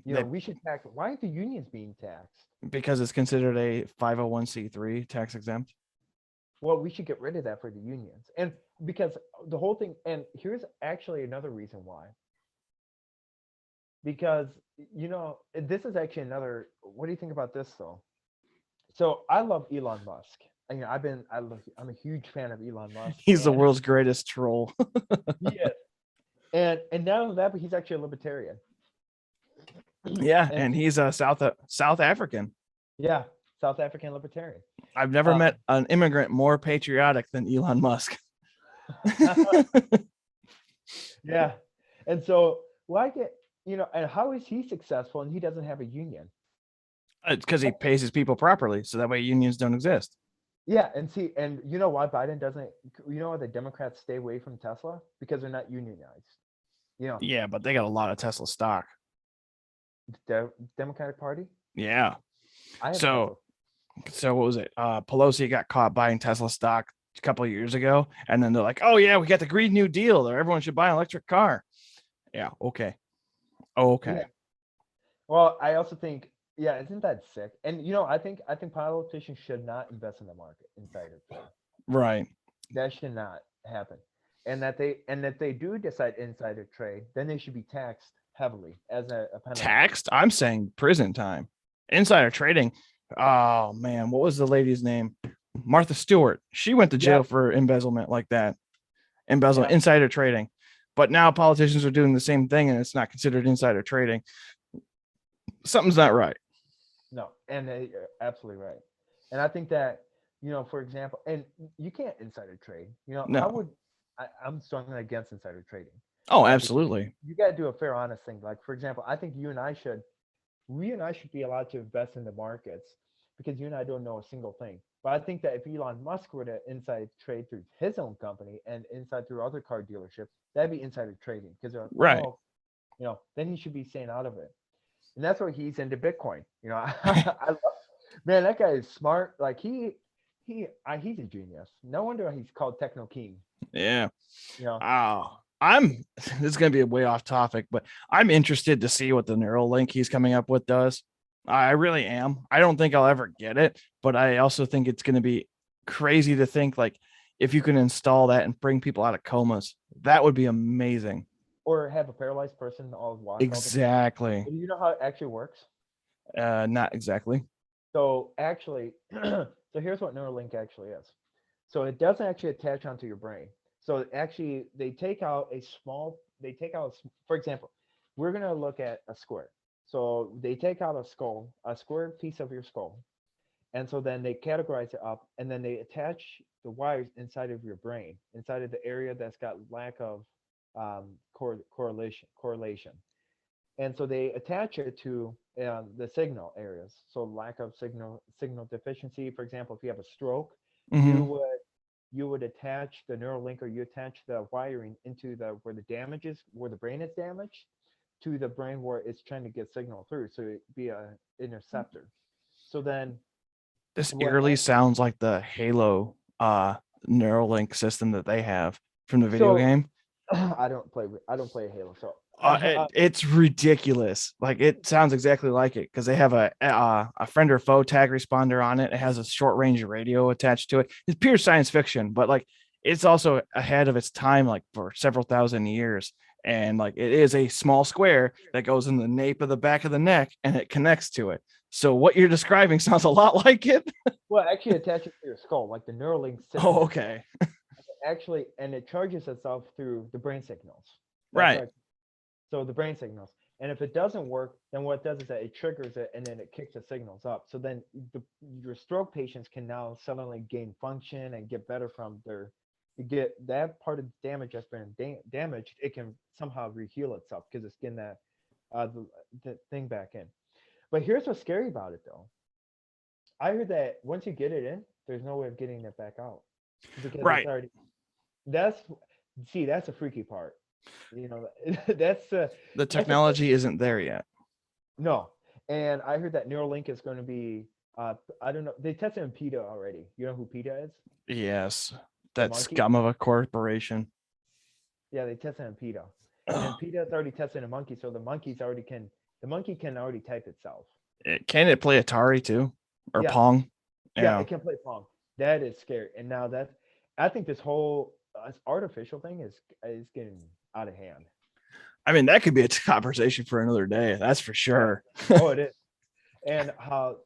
We should tax. Why aren't the unions being taxed? Because it's considered a 501c3 tax exempt. Well, we should get rid of that for the unions. And because the whole thing, and here's actually another reason why. Because, this is actually another, what do you think about this though? So I love Elon Musk. I'm a huge fan of Elon Musk. He's the world's greatest troll. Yes. And not only that, but he's actually a libertarian. Yeah, and he's a South African. Yeah, South African libertarian. I've never met an immigrant more patriotic than Elon Musk. Yeah. And so and how is he successful and he doesn't have a union? It's because he pays his people properly, so that way unions don't exist. Yeah, and you know why Biden doesn't? You know why the Democrats stay away from Tesla? Because they're not unionized. Yeah, but they got a lot of Tesla stock. Democratic Party. Yeah. I have So Tesla. what was it? Pelosi got caught buying Tesla stock a couple of years ago, and then they're like, "Oh yeah, we got the Green New Deal. There, everyone should buy an electric car." Yeah. Okay. Yeah. Okay. Well, I also think, yeah, isn't that sick? And I think politicians should not invest in the market, insider trade. Right. That should not happen. And that they do decide insider trade, then they should be taxed heavily as a penalty. Taxed. I'm saying prison time. Insider trading. Oh man, what was the lady's name? Martha Stewart. She went to Yeah, jail for embezzlement like that. Embezzlement, yeah, insider trading. But now politicians are doing the same thing, and it's not considered insider trading. Something's not right. no, and you're absolutely right. And I think that, for example, and you can't insider trade. How No. would I'm strongly against insider trading, Oh, because absolutely. you got to do a fair, honest thing. Like, for example, I think we and I should be allowed to invest in the markets, because you and I don't know a single thing. But I think that if Elon Musk were to inside trade through his own company and inside through other car dealerships, that'd be insider trading, because they're like, Right. oh, then he should be staying out of it. And that's why he's into Bitcoin. Man, that guy is smart. Like he's a genius. No wonder he's called Techno King. Yeah. You know, Oh, this is going to be a way off topic, but I'm interested to see what the neural link he's coming up with does. I really am. I don't think I'll ever get it, but I also think it's going to be crazy to think like if you can install that and bring people out of comas, that would be amazing. or have a paralyzed person all walk all the time. Exactly. Do you know how it actually works? Not exactly. So actually, so here's what Neuralink actually is. So it doesn't actually attach onto your brain. So actually, they take out, for example, we're gonna look at a square. So they take out a square piece of your skull, and so then they categorize it up, and then they attach the wires inside of your brain, inside of the area that's got lack of correlation. And so they attach it to the signal areas. So lack of signal deficiency. For example, if you have a stroke, you Hmm. would you would attach the neural link, or you attach the wiring into the where the damage is, where the brain is damaged, to the brain where it's trying to get signal through. So it'd be a interceptor. So then This what eerily sounds like the Halo Neuralink system that they have from the video so game. I don't play Halo. So It's ridiculous. Like it sounds exactly like it because they have a friend or foe tag responder on it. It has a short range radio attached to it. It's pure science fiction, but like it's also ahead of its time, like for several thousand years. And like it is a small square that goes in the nape of the back of the neck and it connects to it. So what you're describing sounds a lot like it. well, actually attach it to your skull, like the Neuralink sits in Oh, your skull. okay. Actually, and it charges itself through the brain signals. That's Right. right. So the brain signals. And if it doesn't work, then what it does is that it triggers it, and then it kicks the signals up. So then your stroke patients can now suddenly gain function and get better from their get that part of the damage that's been damaged. It can somehow reheal itself because it's getting that the thing back in. But here's what's scary about it, though. I heard that once you get it in, there's no way of getting it back out, because it's Right. already that's that's a freaky part. You know, that's The that's a technology isn't there yet. no. And I heard that Neuralink is going to be I don't know. They tested in PETA already. You know who PETA is? Yes. The That monkey. scum of a corporation. Yeah, they tested in PETA, and then PETA has already tested a monkey, so the monkey can already type itself. Can it play Atari too? Or Yes. Pong? Yeah, Yeah. it can play Pong. That is scary. And now I think this whole artificial thing is getting out of hand. I mean, that could be a conversation for another day. That's for Yeah. sure. Oh, it is. And how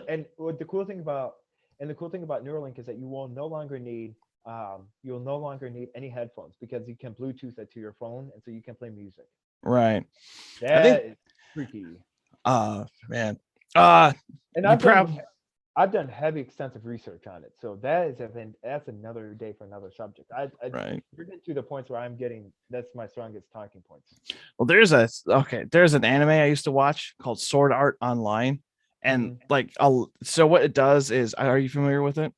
and what the cool thing about Neuralink is that you'll no longer need any headphones, because you can Bluetooth it to your phone, and so you can play music. Right. I think, That is freaky. man, uh, And you probably, I've done heavy, extensive research on it. So that's another day for another subject. right. You're getting to the points where that's my strongest talking points. Well, there's an anime I used to watch called Sword Art Online. And Hmm. like, so what it does is, are you familiar with it?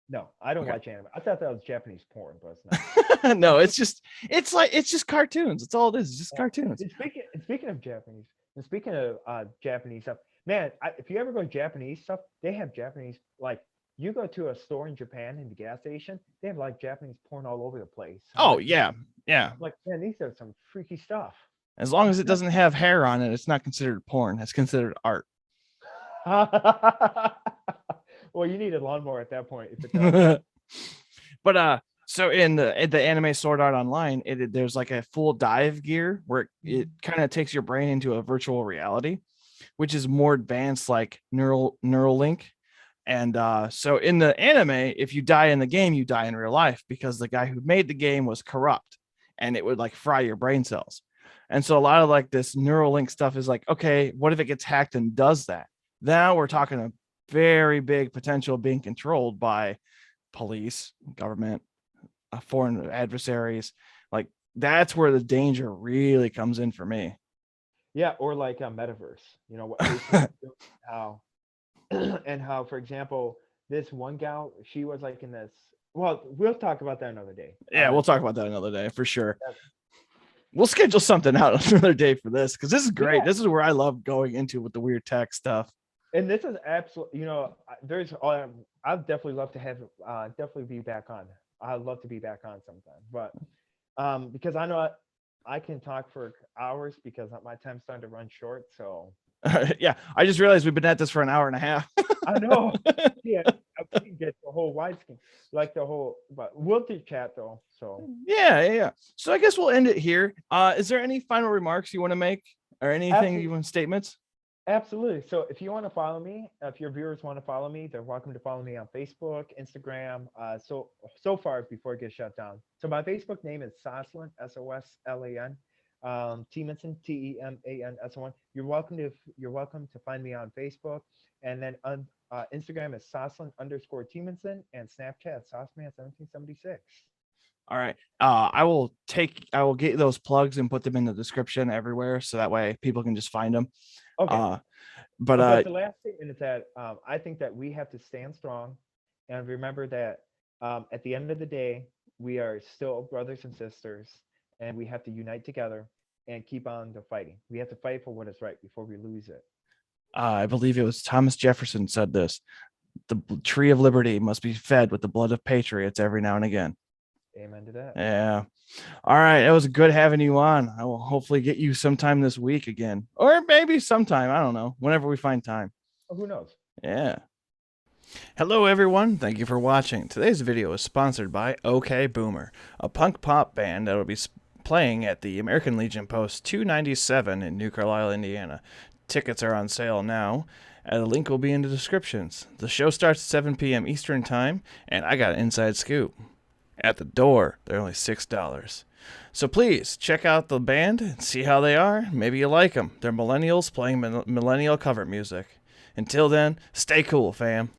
No, I don't Okay. watch anime. I thought that was Japanese porn, but it's not. No, it's just cartoons. It's all it is. It's just cartoons. And speaking of Japanese, And speaking of Japanese stuff, man, if you ever go to Japanese stuff, they have Japanese like you go to a store in Japan in the gas station, they have like Japanese porn all over the place. Oh yeah, yeah. I'm like, man, these are some freaky stuff. As long as it doesn't have hair on it, it's not considered porn. It's considered art. Well, you need a lawnmower at that point if it does. But so in the anime Sword Art Online, there's like a full dive gear where it kind of takes your brain into a virtual reality, which is more advanced, like neural link. And so in the anime, if you die in the game, you die in real life because the guy who made the game was corrupt, and it would like fry your brain cells. And so a lot of like this neural link stuff is like, okay, what if it gets hacked and does that? Now we're talking a very big potential of being controlled by police, government, foreign adversaries. Like that's where the danger really comes in for me. Yeah, or like a metaverse. You know what? How and how, for example, this one gal, she was like in this. Well, we'll talk about that another day. Yeah, we'll talk about that another day for sure. We'll schedule something out another day for this because this is great. Yeah. This is where I love going into with the weird tech stuff. And this is absolutely, I'd definitely love to have, definitely be back on. I'd love to be back on sometime, but because I know I can talk for hours because my time's starting to run short. So yeah, I just realized we've been at this for an hour and a half. I know. Yeah, I can get the whole widescreen, like the whole, but we'll do chat though. So yeah. So I guess we'll end it here. Is there any final remarks you want to make or anything Absolutely. You want statements? Absolutely. So if you want to follow me, if your viewers want to follow me, they're welcome to follow me on Facebook, Instagram. So far before it gets shut down. So my Facebook name is Soslan, Soslan. Temanson, Temanson. You're welcome to find me on Facebook, and then on Instagram is Soslan_Temanson, and Snapchat Sosman1776. All right. I will get those plugs and put them in the description everywhere, so that way people can just find them. Okay. But the last statement is that I think that we have to stand strong and remember that at the end of the day, we are still brothers and sisters, and we have to unite together and keep on the fighting. We have to fight for what is right before we lose it. I believe it was Thomas Jefferson said this: the tree of liberty must be fed with the blood of patriots every now and again. Amen to that. Yeah. All right. It was good having you on. I will hopefully get you sometime this week again, or maybe sometime. I don't know. Whenever we find time. Oh, who knows? Yeah. Hello, everyone. Thank you for watching. Today's video is sponsored by OK Boomer, a punk pop band that will be playing at the American Legion Post 297 in New Carlisle, Indiana. Tickets are on sale now. The link will be in the descriptions. The show starts at 7 p.m. Eastern Time, and I got an inside scoop. At the door, they're only $6. So please check out the band and see how they are. Maybe you like them. They're millennials playing millennial cover music. Until then, stay cool, fam.